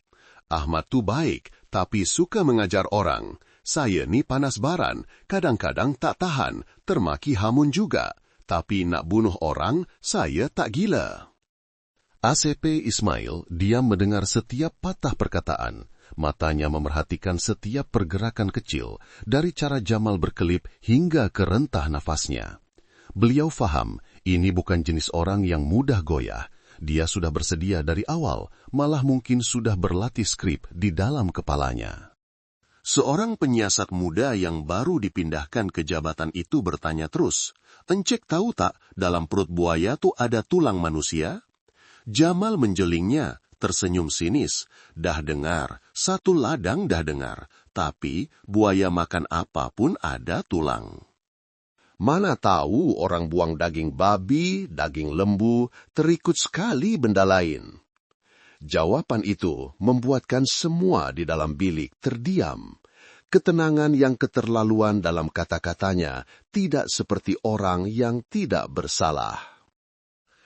Ahmad tu baik, tapi suka mengajar orang. Saya ni panas baran, kadang-kadang tak tahan, termaki hamun juga. Tapi nak bunuh orang, saya tak gila. ACP Ismail diam mendengar setiap patah perkataan. Matanya memerhatikan setiap pergerakan kecil, dari cara Jamal berkelip hingga ke rentah nafasnya. Beliau faham, ini bukan jenis orang yang mudah goyah. Dia sudah bersedia dari awal, malah mungkin sudah berlatih skrip di dalam kepalanya. Seorang penyiasat muda yang baru dipindahkan ke jabatan itu bertanya terus, Encik tahu tak, dalam perut buaya tu ada tulang manusia? Jamal menjelingnya, tersenyum sinis. Dah dengar, satu ladang dah dengar, tapi buaya makan apapun ada tulang. Mana tahu orang buang daging babi, daging lembu, terikut sekali benda lain. Jawapan itu membuatkan semua di dalam bilik terdiam. Ketenangan yang keterlaluan dalam kata-katanya tidak seperti orang yang tidak bersalah.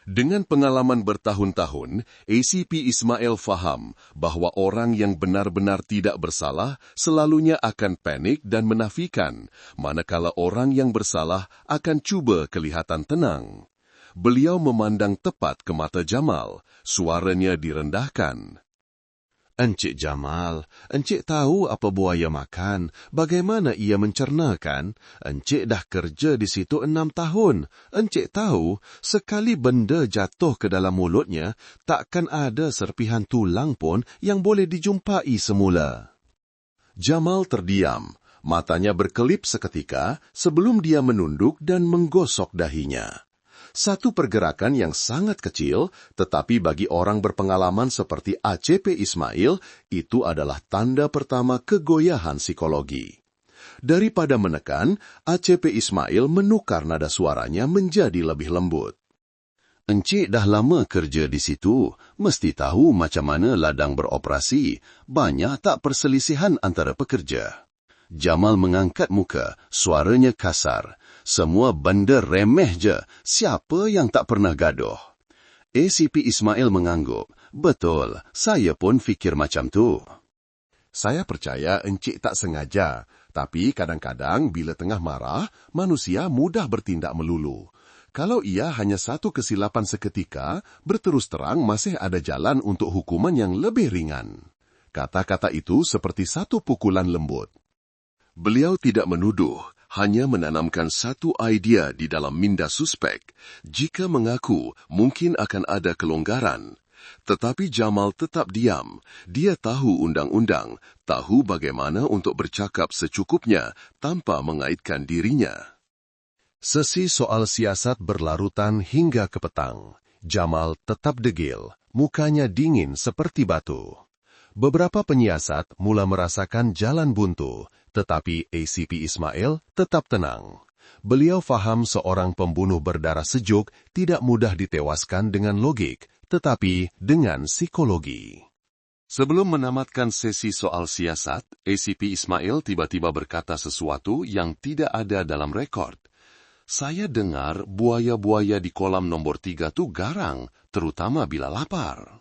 Dengan pengalaman bertahun-tahun, ACP Ismail faham bahwa orang yang benar-benar tidak bersalah selalunya akan panik dan menafikan, manakala orang yang bersalah akan cuba kelihatan tenang. Beliau memandang tepat ke mata Jamal, suaranya direndahkan. Encik Jamal, Encik tahu apa buaya makan, bagaimana ia mencernakan? Encik dah kerja di situ 6 tahun. Encik tahu, sekali benda jatuh ke dalam mulutnya, takkan ada serpihan tulang pun yang boleh dijumpai semula. Jamal terdiam, matanya berkelip seketika sebelum dia menunduk dan menggosok dahinya. Satu pergerakan yang sangat kecil, tetapi bagi orang berpengalaman seperti ACP Ismail, itu adalah tanda pertama kegoyahan psikologi. Daripada menekan, ACP Ismail menukar nada suaranya menjadi lebih lembut. Encik dah lama kerja di situ, mesti tahu macam mana ladang beroperasi. Banyak tak perselisihan antara pekerja. Jamal mengangkat muka, suaranya kasar. Semua benda remeh je, siapa yang tak pernah gaduh? ACP Ismail mengangguk. Betul, saya pun fikir macam tu. Saya percaya encik tak sengaja, tapi kadang-kadang bila tengah marah, manusia mudah bertindak melulu. Kalau ia hanya satu kesilapan seketika, berterus terang masih ada jalan untuk hukuman yang lebih ringan. Kata-kata itu seperti satu pukulan lembut. Beliau tidak menuduh, hanya menanamkan satu idea di dalam minda suspek. Jika mengaku, mungkin akan ada kelonggaran. Tetapi Jamal tetap diam. Dia tahu undang-undang, tahu bagaimana untuk bercakap secukupnya tanpa mengaitkan dirinya. Sesi soal siasat berlarutan hingga ke petang. Jamal tetap degil, mukanya dingin seperti batu. Beberapa penyiasat mula merasakan jalan buntu, tetapi ACP Ismail tetap tenang. Beliau faham seorang pembunuh berdarah sejuk tidak mudah ditewaskan dengan logik, tetapi dengan psikologi. Sebelum menamatkan sesi soal siasat, ACP Ismail tiba-tiba berkata sesuatu yang tidak ada dalam rekod. Saya dengar buaya-buaya di kolam nomor 3 tuh garang, terutama bila lapar.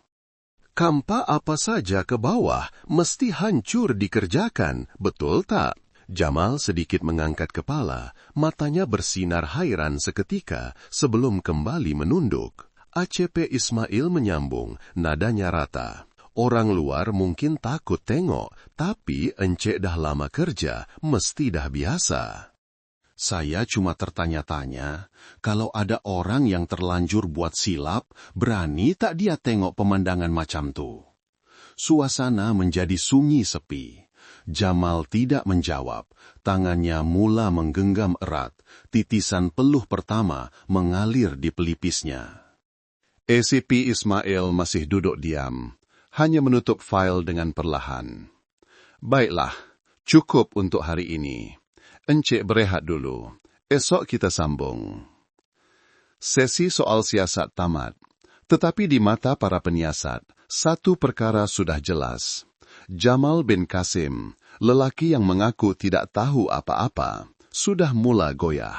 Kampa apa saja ke bawah mesti hancur dikerjakan, betul tak? Jamal sedikit mengangkat kepala, matanya bersinar hairan seketika sebelum kembali menunduk. ACP Ismail menyambung, nadanya rata. Orang luar mungkin takut tengok, tapi encik dah lama kerja, mesti dah biasa. Saya cuma tertanya-tanya, kalau ada orang yang terlanjur buat silap, berani tak dia tengok pemandangan macam tu? Suasana menjadi sunyi sepi. Jamal tidak menjawab, tangannya mula menggenggam erat, titisan peluh pertama mengalir di pelipisnya. ACP Ismail masih duduk diam, hanya menutup file dengan perlahan. Baiklah, cukup untuk hari ini. Encik berehat dulu, esok kita sambung. Sesi soal siasat tamat, tetapi di mata para penyiasat, satu perkara sudah jelas. Jamal bin Qasim, lelaki yang mengaku tidak tahu apa-apa, sudah mula goyah.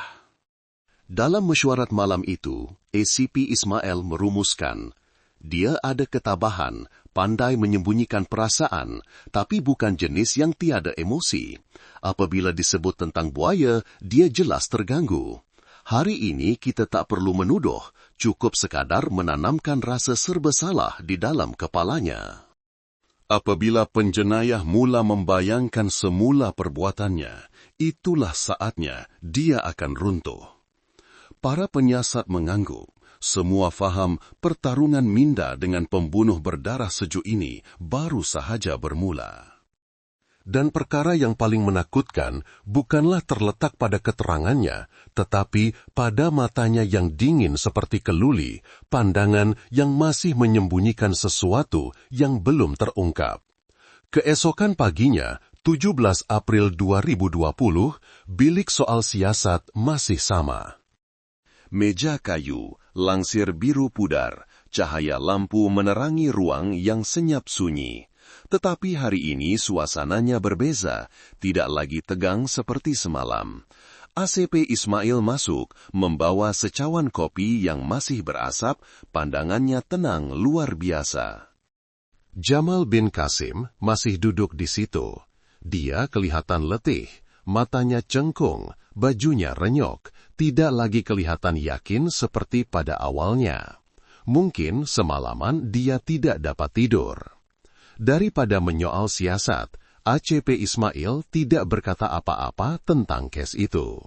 Dalam mesyuarat malam itu, ACP Ismail merumuskan, dia ada ketabahan, pandai menyembunyikan perasaan, tapi bukan jenis yang tiada emosi. Apabila disebut tentang buaya, dia jelas terganggu. Hari ini kita tak perlu menuduh, cukup sekadar menanamkan rasa serba salah di dalam kepalanya. Apabila penjenayah mula membayangkan semula perbuatannya, itulah saatnya dia akan runtuh. Para penyiasat mengangguk, semua faham pertarungan minda dengan pembunuh berdarah sejuk ini baru sahaja bermula. Dan perkara yang paling menakutkan bukanlah terletak pada keterangannya, tetapi pada matanya yang dingin seperti keluli, pandangan yang masih menyembunyikan sesuatu yang belum terungkap. Keesokan paginya, 17 April 2020, bilik soal siasat masih sama. Meja kayu, langsir biru pudar, cahaya lampu menerangi ruang yang senyap sunyi. Tetapi hari ini suasananya berbeza, tidak lagi tegang seperti semalam. ACP Ismail masuk, membawa secawan kopi yang masih berasap, pandangannya tenang luar biasa. Jamal bin Qasim masih duduk di situ. Dia kelihatan letih, matanya cengkung, bajunya renyok, tidak lagi kelihatan yakin seperti pada awalnya. Mungkin semalaman dia tidak dapat tidur. Daripada menyoal siasat, ACP Ismail tidak berkata apa-apa tentang kes itu.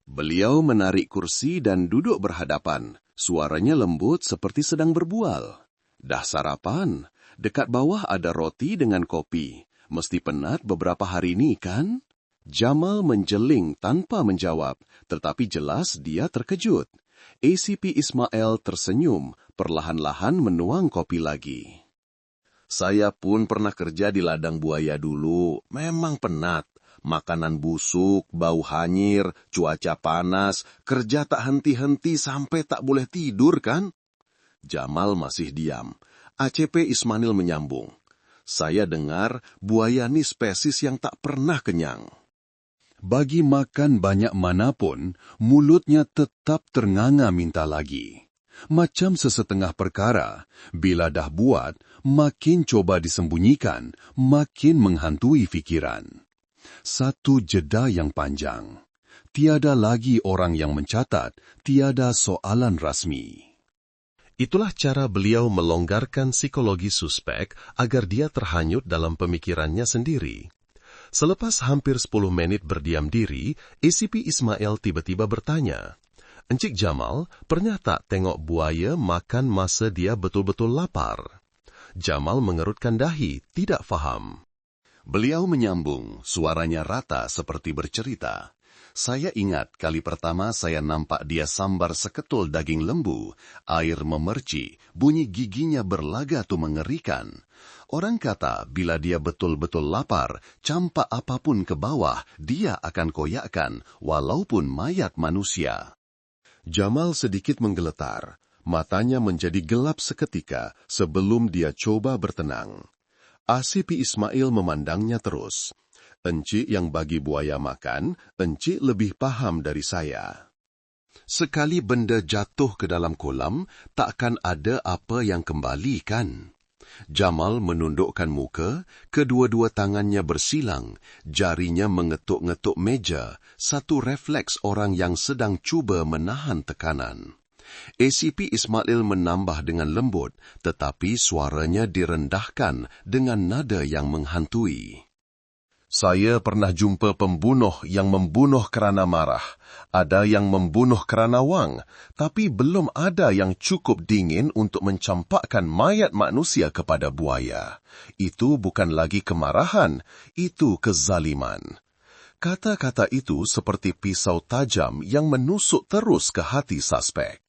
Beliau menarik kursi dan duduk berhadapan. Suaranya lembut seperti sedang berbual. Dah sarapan, dekat bawah ada roti dengan kopi. Mesti penat beberapa hari ini, kan? Jamal menjeling tanpa menjawab, tetapi jelas dia terkejut. ACP Ismail tersenyum, perlahan-lahan menuang kopi lagi. Saya pun pernah kerja di ladang buaya dulu, memang penat. Makanan busuk, bau hanyir, cuaca panas, kerja tak henti-henti sampai tak boleh tidur, kan? Jamal masih diam. ACP Ismail menyambung. Saya dengar buaya ni spesies yang tak pernah kenyang. Bagi makan banyak manapun, mulutnya tetap ternganga minta lagi. Macam sesetengah perkara, bila dah buat, makin coba disembunyikan, makin menghantui fikiran. Satu jeda yang panjang. Tiada lagi orang yang mencatat, tiada soalan rasmi. Itulah cara beliau melonggarkan psikologi suspek agar dia terhanyut dalam pemikirannya sendiri. Selepas hampir 10 menit berdiam diri, ACP Ismail tiba-tiba bertanya, Encik Jamal, pernah tak tengok buaya makan masa dia betul-betul lapar? Jamal mengerutkan dahi, tidak faham. Beliau menyambung, suaranya rata seperti bercerita. Saya ingat kali pertama saya nampak dia sambar seketul daging lembu, air memerci, bunyi giginya berlaga tu mengerikan. Orang kata bila dia betul-betul lapar, campak apapun ke bawah, dia akan koyakkan, walaupun mayat manusia. Jamal sedikit menggeletar. Matanya menjadi gelap seketika sebelum dia coba bertenang. ACP Ismail memandangnya terus. Encik yang bagi buaya makan, encik lebih paham dari saya. Sekali benda jatuh ke dalam kolam, takkan ada apa yang kembali kan? Jamal menundukkan muka, kedua-dua tangannya bersilang, jarinya mengetuk-ngetuk meja, satu refleks orang yang sedang cuba menahan tekanan. ACP Ismail menambah dengan lembut, tetapi suaranya direndahkan dengan nada yang menghantui. Saya pernah jumpa pembunuh yang membunuh kerana marah. Ada yang membunuh kerana wang, tapi belum ada yang cukup dingin untuk mencampakkan mayat manusia kepada buaya. Itu bukan lagi kemarahan, itu kezaliman. Kata-kata itu seperti pisau tajam yang menusuk terus ke hati suspek.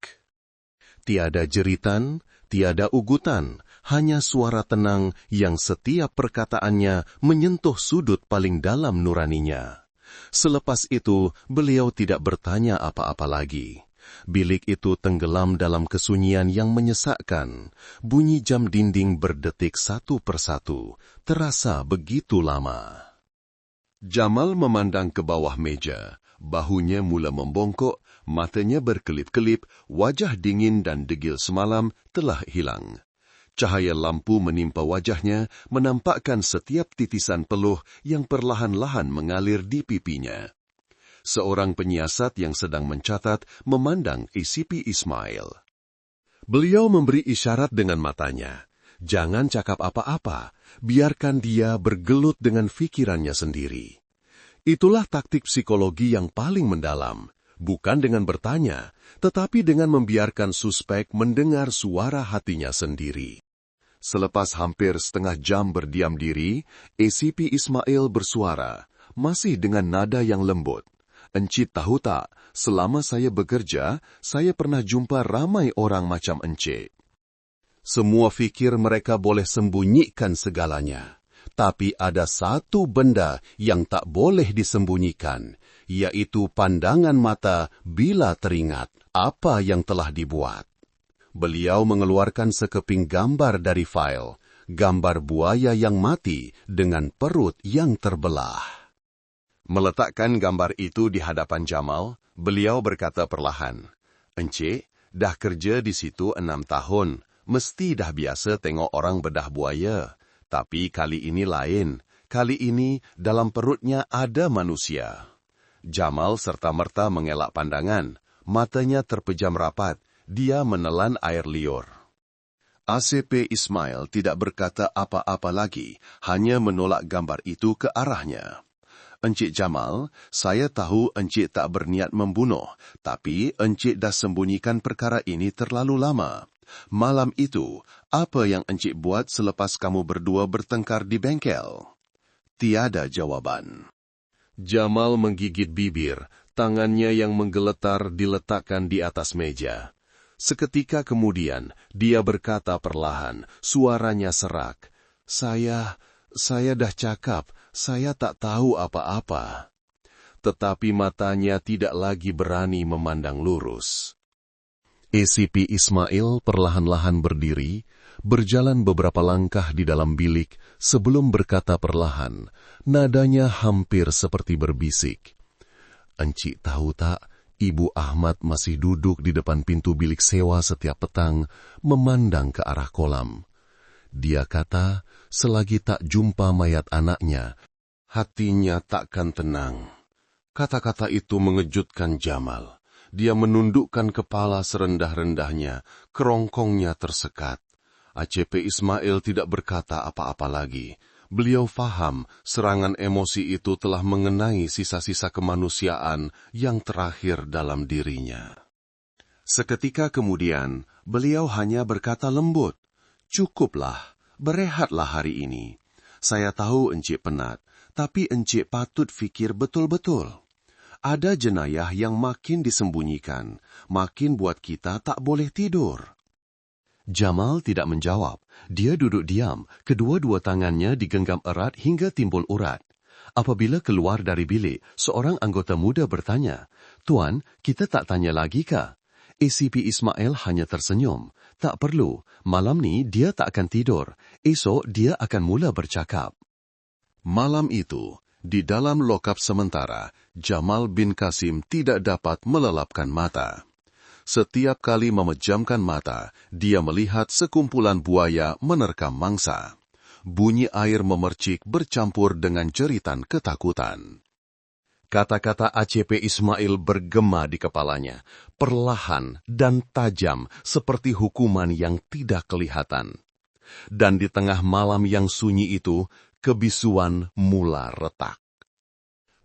Tiada jeritan, tiada ugutan, hanya suara tenang yang setiap perkataannya menyentuh sudut paling dalam nuraninya. Selepas itu, beliau tidak bertanya apa-apa lagi. Bilik itu tenggelam dalam kesunyian yang menyesakkan. Bunyi jam dinding berdetik satu persatu, terasa begitu lama. Jamal memandang ke bawah meja. Bahunya mula membongkok, matanya berkelip-kelip, wajah dingin dan degil semalam telah hilang. Cahaya lampu menimpa wajahnya, menampakkan setiap titisan peluh yang perlahan-lahan mengalir di pipinya. Seorang penyiasat yang sedang mencatat memandang ACP Ismail. Beliau memberi isyarat dengan matanya. Jangan cakap apa-apa, biarkan dia bergelut dengan fikirannya sendiri. Itulah taktik psikologi yang paling mendalam, bukan dengan bertanya, tetapi dengan membiarkan suspek mendengar suara hatinya sendiri. Selepas hampir setengah jam berdiam diri, ACP Ismail bersuara, masih dengan nada yang lembut. Encik tahu tak, selama saya bekerja, saya pernah jumpa ramai orang macam encik. Semua fikir mereka boleh sembunyikan segalanya. Tapi ada satu benda yang tak boleh disembunyikan, yaitu pandangan mata bila teringat apa yang telah dibuat. Beliau mengeluarkan sekeping gambar dari fail, gambar buaya yang mati dengan perut yang terbelah. Meletakkan gambar itu di hadapan Jamal, beliau berkata perlahan, "Encik, dah kerja di situ 6 tahun, mesti dah biasa tengok orang bedah buaya. Tapi kali ini lain. Kali ini dalam perutnya ada manusia." Jamal serta-merta mengelak pandangan. Matanya terpejam rapat. Dia menelan air liur. ACP Ismail tidak berkata apa-apa lagi, hanya menolak gambar itu ke arahnya. "Encik Jamal, saya tahu encik tak berniat membunuh, tapi encik dah sembunyikan perkara ini terlalu lama. Malam itu, apa yang encik buat selepas kamu berdua bertengkar di bengkel?" Tiada jawaban. Jamal menggigit bibir, tangannya yang menggeletar diletakkan di atas meja. Seketika kemudian, dia berkata perlahan, suaranya serak, Saya dah cakap, saya tak tahu apa-apa." Tetapi matanya tidak lagi berani memandang lurus. ACP Ismail perlahan-lahan berdiri, berjalan beberapa langkah di dalam bilik sebelum berkata perlahan, nadanya hampir seperti berbisik. "Encik tahu tak, Ibu Ahmad masih duduk di depan pintu bilik sewa setiap petang, memandang ke arah kolam. Dia kata, selagi tak jumpa mayat anaknya, hatinya takkan tenang." Kata-kata itu mengejutkan Jamal. Dia menundukkan kepala serendah-rendahnya, kerongkongnya tersekat. ACP Ismail tidak berkata apa-apa lagi. Beliau faham serangan emosi itu telah mengenai sisa-sisa kemanusiaan yang terakhir dalam dirinya. Seketika kemudian, beliau hanya berkata lembut, "Cukuplah, berehatlah hari ini. Saya tahu encik penat, tapi encik patut fikir betul-betul. Ada jenayah yang makin disembunyikan, makin buat kita tak boleh tidur. Jamal tidak menjawab. Dia duduk diam, kedua-dua tangannya digenggam erat hingga timbul urat. Apabila keluar dari bilik, seorang anggota muda bertanya, "Tuan, kita tak tanya lagi kah?" ACP Ismail hanya tersenyum. "Tak perlu, malam ni dia tak akan tidur. Esok dia akan mula bercakap." Malam itu, di dalam lokap sementara, Jamal bin Qasim tidak dapat melelapkan mata. Setiap kali memejamkan mata, dia melihat sekumpulan buaya menerkam mangsa. Bunyi air memercik bercampur dengan jeritan ketakutan. Kata-kata ACP Ismail bergema di kepalanya, perlahan dan tajam seperti hukuman yang tidak kelihatan. Dan di tengah malam yang sunyi itu, kebisuan mula retak.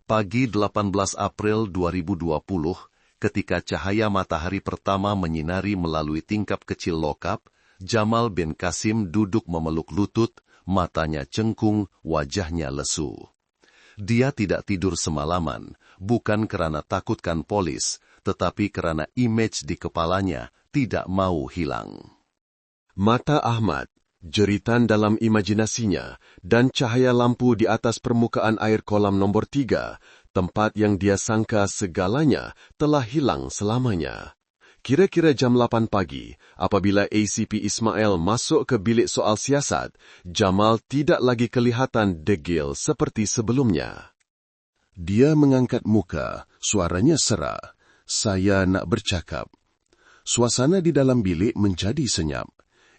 Pagi 18 April 2020, ketika cahaya matahari pertama menyinari melalui tingkap kecil lokap, Jamal bin Qasim duduk memeluk lutut, matanya cengkung, wajahnya lesu. Dia tidak tidur semalaman, bukan karena takutkan polis, tetapi karena image di kepalanya tidak mau hilang. Mata Ahmad, jeritan dalam imajinasinya, dan cahaya lampu di atas permukaan air kolam nombor 3, tempat yang dia sangka segalanya telah hilang selamanya. Kira-kira jam 8 pagi, apabila ACP Ismail masuk ke bilik soal siasat, Jamal tidak lagi kelihatan degil seperti sebelumnya. Dia mengangkat muka, suaranya serak. "Saya nak bercakap." Suasana di dalam bilik menjadi senyap.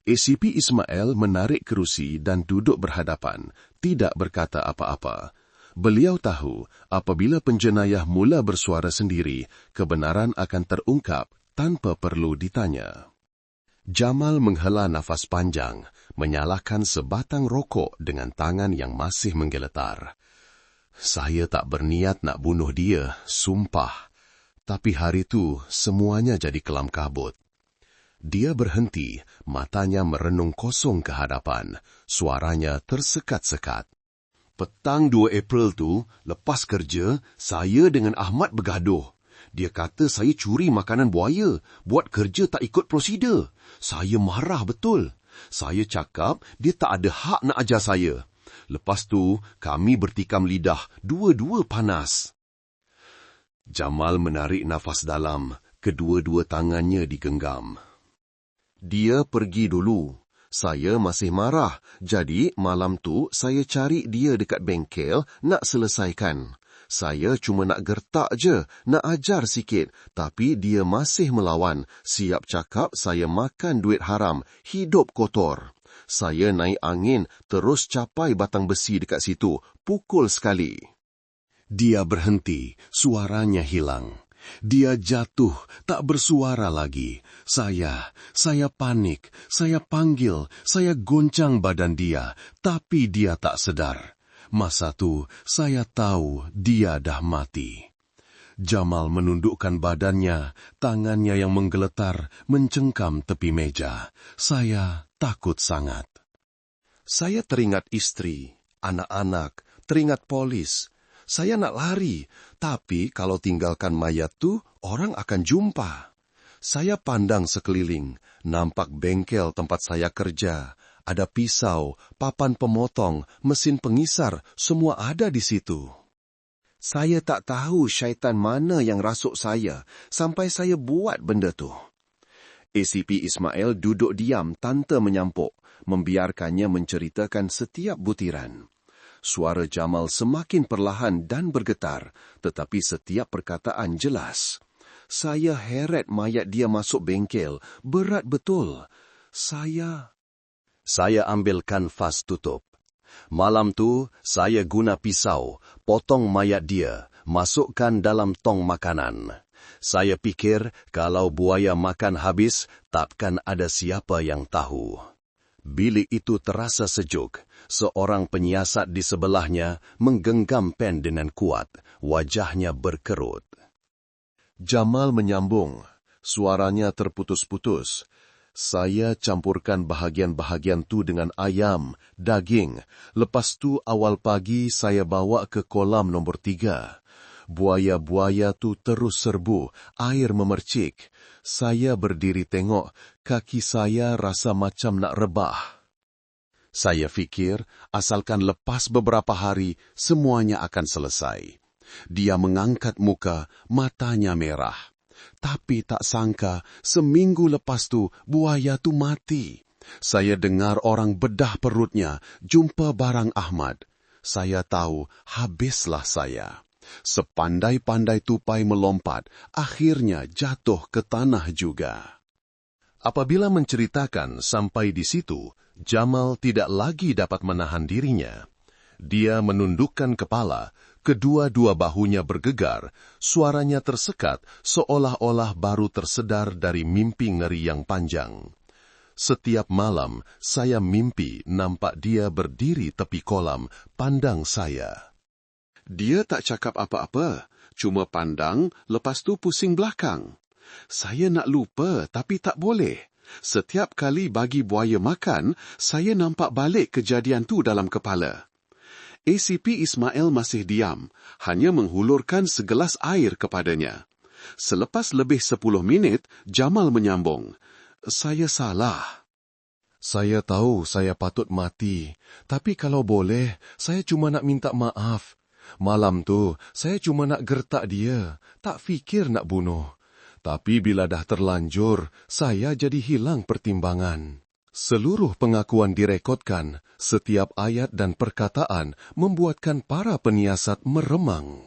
ACP Ismail menarik kerusi dan duduk berhadapan, tidak berkata apa-apa. Beliau tahu, apabila penjenayah mula bersuara sendiri, kebenaran akan terungkap tanpa perlu ditanya. Jamal menghela nafas panjang, menyalakan sebatang rokok dengan tangan yang masih menggeletar. "Saya tak berniat nak bunuh dia, sumpah. Tapi hari itu semuanya jadi kelam kabut." Dia berhenti, matanya merenung kosong ke hadapan, suaranya tersekat-sekat. "Petang 2 April tu, lepas kerja, saya dengan Ahmad bergaduh. Dia kata saya curi makanan buaya, buat kerja tak ikut prosedur. Saya marah betul. Saya cakap dia tak ada hak nak ajar saya. Lepas tu, kami bertikam lidah, dua-dua panas." Jamal menarik nafas dalam, kedua-dua tangannya digenggam. "Dia pergi dulu. Saya masih marah, jadi malam tu saya cari dia dekat bengkel nak selesaikan. Saya cuma nak gertak je, nak ajar sikit, tapi dia masih melawan, siap cakap saya makan duit haram, hidup kotor. Saya naik angin, terus capai batang besi dekat situ, pukul sekali." Dia berhenti, suaranya hilang. Dia jatuh, tak bersuara lagi. Saya panik, saya panggil, saya goncang badan dia, tapi dia tak sedar. Masa tu, saya tahu dia dah mati. Jamal menundukkan badannya, tangannya yang menggeletar, mencengkam tepi meja. Saya takut sangat. Saya teringat istri, anak-anak, teringat polis. Saya nak lari, tapi kalau tinggalkan mayat tu, orang akan jumpa. Saya pandang sekeliling, nampak bengkel tempat saya kerja. Ada pisau, papan pemotong, mesin pengisar, semua ada di situ. Saya tak tahu syaitan mana yang rasuk saya, sampai saya buat benda tu. ACP Ismail duduk diam tanpa menyampuk, membiarkannya menceritakan setiap butiran. Suara Jamal semakin perlahan dan bergetar, tetapi setiap perkataan jelas. "Saya heret mayat dia masuk bengkel, berat betul. Saya ambil kanvas tutup. Malam tu, saya guna pisau, potong mayat dia, masukkan dalam tong makanan. Saya fikir kalau buaya makan habis, takkan ada siapa yang tahu." Bilik itu terasa sejuk. Seorang penyiasat di sebelahnya menggenggam pen dengan kuat. Wajahnya berkerut. Jamal menyambung. Suaranya terputus-putus. "Saya campurkan bahagian-bahagian tu dengan ayam, daging. Lepas tu awal pagi saya bawa ke kolam nombor 3. Buaya-buaya tu terus serbu, air memercik. Saya berdiri tengok, kaki saya rasa macam nak rebah. Saya fikir, asalkan lepas beberapa hari, semuanya akan selesai. Dia mengangkat muka, matanya merah. Tapi tak sangka, seminggu lepas tu, buaya tu mati. Saya dengar orang bedah perutnya, jumpa barang Ahmad. Saya tahu, habislah saya. Sepandai-pandai tupai melompat, akhirnya jatuh ke tanah juga. Apabila menceritakan sampai di situ, Jamal tidak lagi dapat menahan dirinya. Dia menundukkan kepala, kedua-dua bahunya bergegar, suaranya tersekat seolah-olah baru tersedar dari mimpi ngeri yang panjang. Setiap malam, saya mimpi nampak dia berdiri tepi kolam, pandang saya. Dia tak cakap apa-apa, cuma pandang, lepas tu pusing belakang. Saya nak lupa, tapi tak boleh. Setiap kali bagi buaya makan, saya nampak balik kejadian tu dalam kepala. ACP Ismail masih diam, hanya menghulurkan segelas air kepadanya. Selepas lebih 10 minit, Jamal menyambung, "Saya salah. Saya tahu saya patut mati, tapi kalau boleh, saya cuma nak minta maaf. Malam tu, saya cuma nak gertak dia, tak fikir nak bunuh. Tapi bila dah terlanjur, saya jadi hilang pertimbangan." Seluruh pengakuan direkodkan, setiap ayat dan perkataan membuatkan para penyiasat meremang.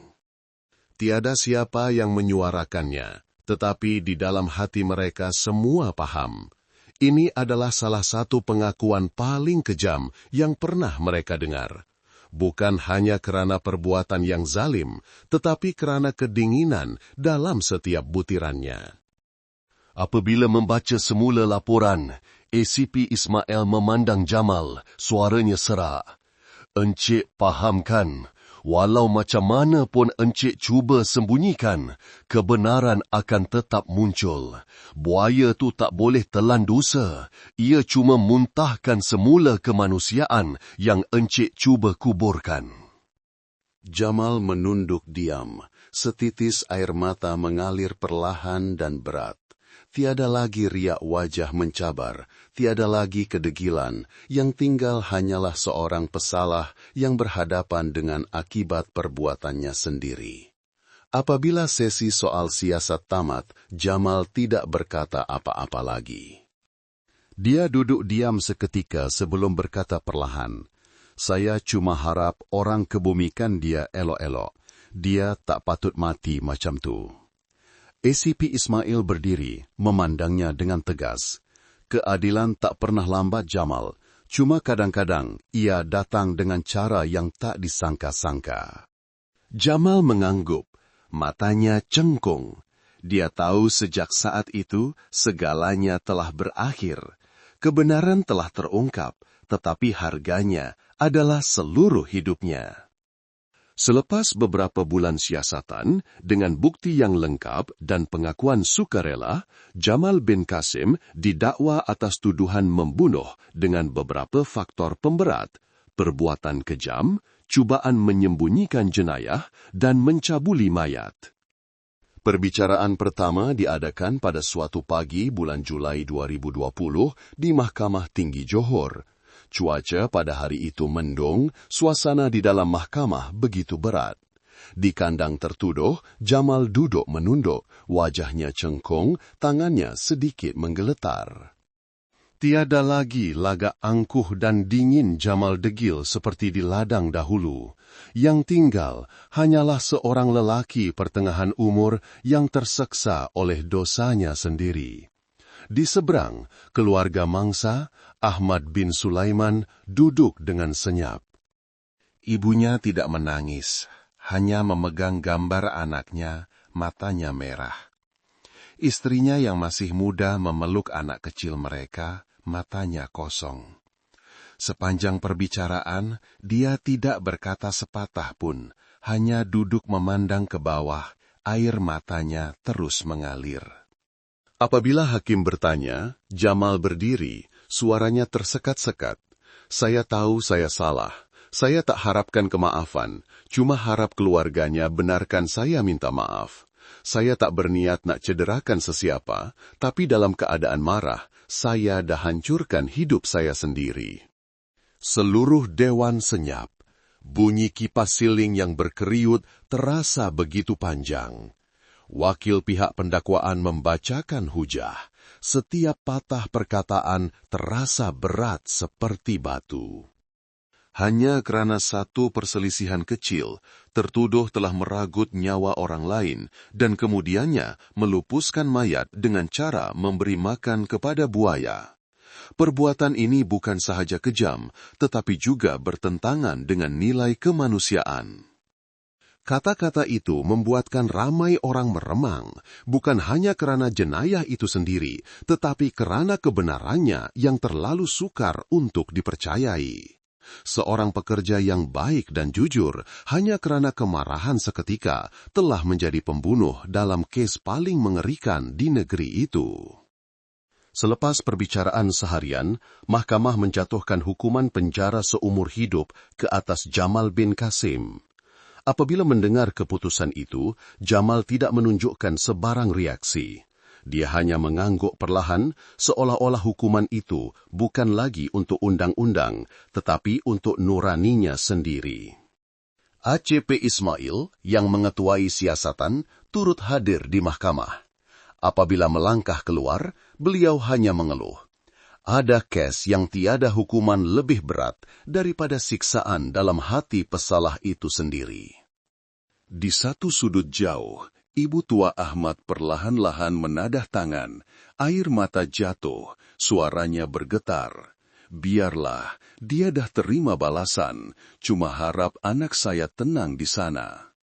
Tiada siapa yang menyuarakannya, tetapi di dalam hati mereka semua paham. Ini adalah salah satu pengakuan paling kejam yang pernah mereka dengar. Bukan hanya kerana perbuatan yang zalim, tetapi kerana kedinginan dalam setiap butirannya. Apabila membaca semula laporan, ACP Ismail memandang Jamal, suaranya serak. "Encik fahamkan, walau macam mana pun encik cuba sembunyikan, kebenaran akan tetap muncul. Buaya tu tak boleh telan dosa. Ia cuma muntahkan semula kemanusiaan yang encik cuba kuburkan." Jamal menunduk diam. Setitis air mata mengalir perlahan dan berat. Tiada lagi riak wajah mencabar, tiada lagi kedegilan, yang tinggal hanyalah seorang pesalah yang berhadapan dengan akibat perbuatannya sendiri. Apabila sesi soal siasat tamat, Jamal tidak berkata apa-apa lagi. Dia duduk diam seketika sebelum berkata perlahan, "Saya cuma harap orang kebumikan dia elok-elok. Dia tak patut mati macam tu." ACP Ismail berdiri, memandangnya dengan tegas. Keadilan tak pernah lambat Jamal, cuma kadang-kadang ia datang dengan cara yang tak disangka-sangka. Jamal mengangguk, matanya cengkung. Dia tahu sejak saat itu segalanya telah berakhir. Kebenaran telah terungkap, tetapi harganya adalah seluruh hidupnya. Selepas beberapa bulan siasatan, dengan bukti yang lengkap dan pengakuan sukarela, Jamal bin Qasim didakwa atas tuduhan membunuh dengan beberapa faktor pemberat, perbuatan kejam, cubaan menyembunyikan jenayah, dan mencabuli mayat. Perbicaraan pertama diadakan pada suatu pagi bulan Julai 2020 di Mahkamah Tinggi Johor. Cuaca pada hari itu mendung, suasana di dalam mahkamah begitu berat. Di kandang tertuduh, Jamal duduk menunduk, wajahnya cengkung, tangannya sedikit menggeletar. Tiada lagi lagak angkuh dan dingin Jamal degil seperti di ladang dahulu. Yang tinggal hanyalah seorang lelaki pertengahan umur yang terseksa oleh dosanya sendiri. Di seberang, keluarga mangsa, Ahmad bin Sulaiman, duduk dengan senyap. Ibunya tidak menangis, hanya memegang gambar anaknya, matanya merah. Istrinya yang masih muda memeluk anak kecil mereka, matanya kosong. Sepanjang perbicaraan, dia tidak berkata sepatah pun, hanya duduk memandang ke bawah, air matanya terus mengalir. Apabila hakim bertanya, Jamal berdiri, suaranya tersekat-sekat. "Saya tahu saya salah. Saya tak harapkan kemaafan, cuma harap keluarganya benarkan saya minta maaf. Saya tak berniat nak cederakan sesiapa, tapi dalam keadaan marah, saya dah hancurkan hidup saya sendiri. Seluruh dewan senyap. Bunyi kipas siling yang berkeriut terasa begitu panjang. Wakil pihak pendakwaan membacakan hujah. Setiap patah perkataan terasa berat seperti batu. Hanya kerana satu perselisihan kecil, tertuduh telah meragut nyawa orang lain dan kemudiannya melupuskan mayat dengan cara memberi makan kepada buaya. Perbuatan ini bukan sahaja kejam, tetapi juga bertentangan dengan nilai kemanusiaan. Kata-kata itu membuatkan ramai orang meremang, bukan hanya kerana jenayah itu sendiri, tetapi kerana kebenarannya yang terlalu sukar untuk dipercayai. Seorang pekerja yang baik dan jujur hanya kerana kemarahan seketika telah menjadi pembunuh dalam kes paling mengerikan di negeri itu. Selepas perbicaraan seharian, mahkamah menjatuhkan hukuman penjara seumur hidup ke atas Jamal bin Qasim. Apabila mendengar keputusan itu, Jamal tidak menunjukkan sebarang reaksi. Dia hanya mengangguk perlahan, seolah-olah hukuman itu bukan lagi untuk undang-undang, tetapi untuk nuraninya sendiri. ACP Ismail, yang mengetuai siasatan, turut hadir di mahkamah. Apabila melangkah keluar, beliau hanya mengeluh. Ada kes yang tiada hukuman lebih berat daripada siksaan dalam hati pesalah itu sendiri. Di satu sudut jauh, Ibu tua Ahmad perlahan-lahan menadah tangan, air mata jatuh, suaranya bergetar. Biarlah, dia dah terima balasan, cuma harap anak saya tenang di sana.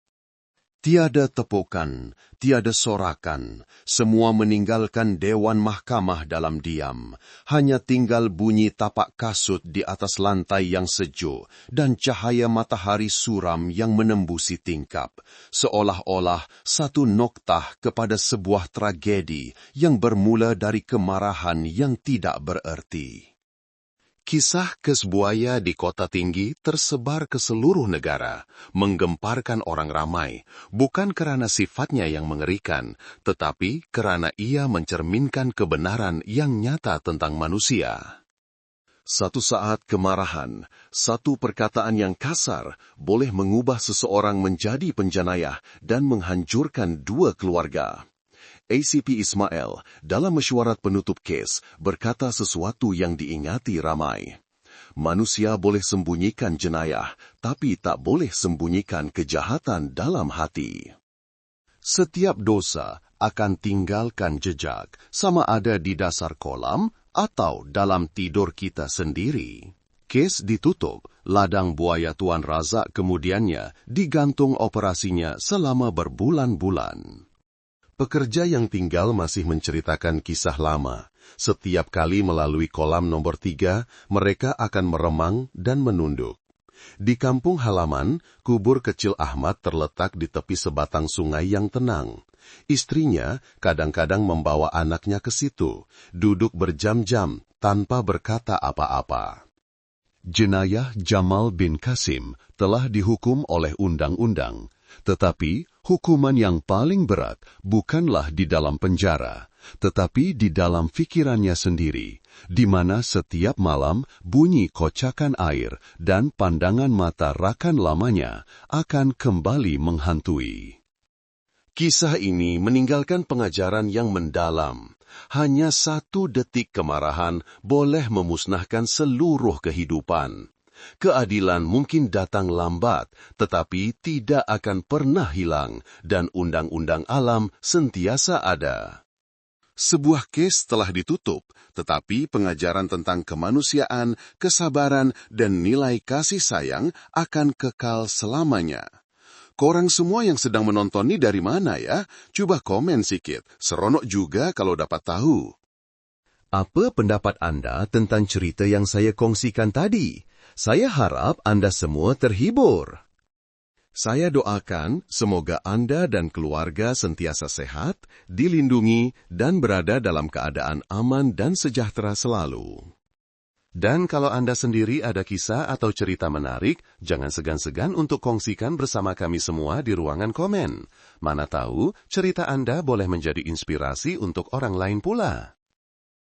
Tiada tepukan, tiada sorakan, semua meninggalkan dewan mahkamah dalam diam. Hanya tinggal bunyi tapak kasut di atas lantai yang sejuk dan cahaya matahari suram yang menembusi tingkap, seolah-olah satu noktah kepada sebuah tragedi yang bermula dari kemarahan yang tidak bererti. Kisah kes buaya di kota tinggi tersebar ke seluruh negara, menggemparkan orang ramai, bukan kerana sifatnya yang mengerikan, tetapi kerana ia mencerminkan kebenaran yang nyata tentang manusia. Satu saat kemarahan, satu perkataan yang kasar boleh mengubah seseorang menjadi penjenayah dan menghancurkan dua keluarga. ACP Ismail dalam mesyuarat penutup kes berkata sesuatu yang diingati ramai. Manusia boleh sembunyikan jenayah, tapi tak boleh sembunyikan kejahatan dalam hati. Setiap dosa akan tinggalkan jejak, sama ada di dasar kolam atau dalam tidur kita sendiri. Kes ditutup, ladang buaya Tuan Razak kemudiannya digantung operasinya selama berbulan-bulan. Pekerja yang tinggal masih menceritakan kisah lama. Setiap kali melalui kolam nomor 3, mereka akan meremang dan menunduk. Di kampung halaman, kubur kecil Ahmad terletak di tepi sebatang sungai yang tenang. Istrinya kadang-kadang membawa anaknya ke situ, duduk berjam-jam tanpa berkata apa-apa. Jenayah Jamal bin Qasim telah dihukum oleh undang-undang, tetapi hukuman yang paling berat bukanlah di dalam penjara, tetapi di dalam fikirannya sendiri, di mana setiap malam bunyi kocakan air dan pandangan mata rakan lamanya akan kembali menghantui. Kisah ini meninggalkan pengajaran yang mendalam. Hanya satu detik kemarahan boleh memusnahkan seluruh kehidupan. Keadilan mungkin datang lambat, tetapi tidak akan pernah hilang, dan undang-undang alam sentiasa ada. Sebuah kes telah ditutup, tetapi pengajaran tentang kemanusiaan, kesabaran, dan nilai kasih sayang akan kekal selamanya. Korang semua yang sedang menonton ni dari mana ya? Cuba komen sikit, seronok juga kalau dapat tahu. Apa pendapat anda tentang cerita yang saya kongsikan tadi? Saya harap anda semua terhibur. Saya doakan semoga anda dan keluarga sentiasa sehat, dilindungi, dan berada dalam keadaan aman dan sejahtera selalu. Dan kalau Anda sendiri ada kisah atau cerita menarik, jangan segan-segan untuk kongsikan bersama kami semua di ruangan komen. Mana tahu, cerita Anda boleh menjadi inspirasi untuk orang lain pula.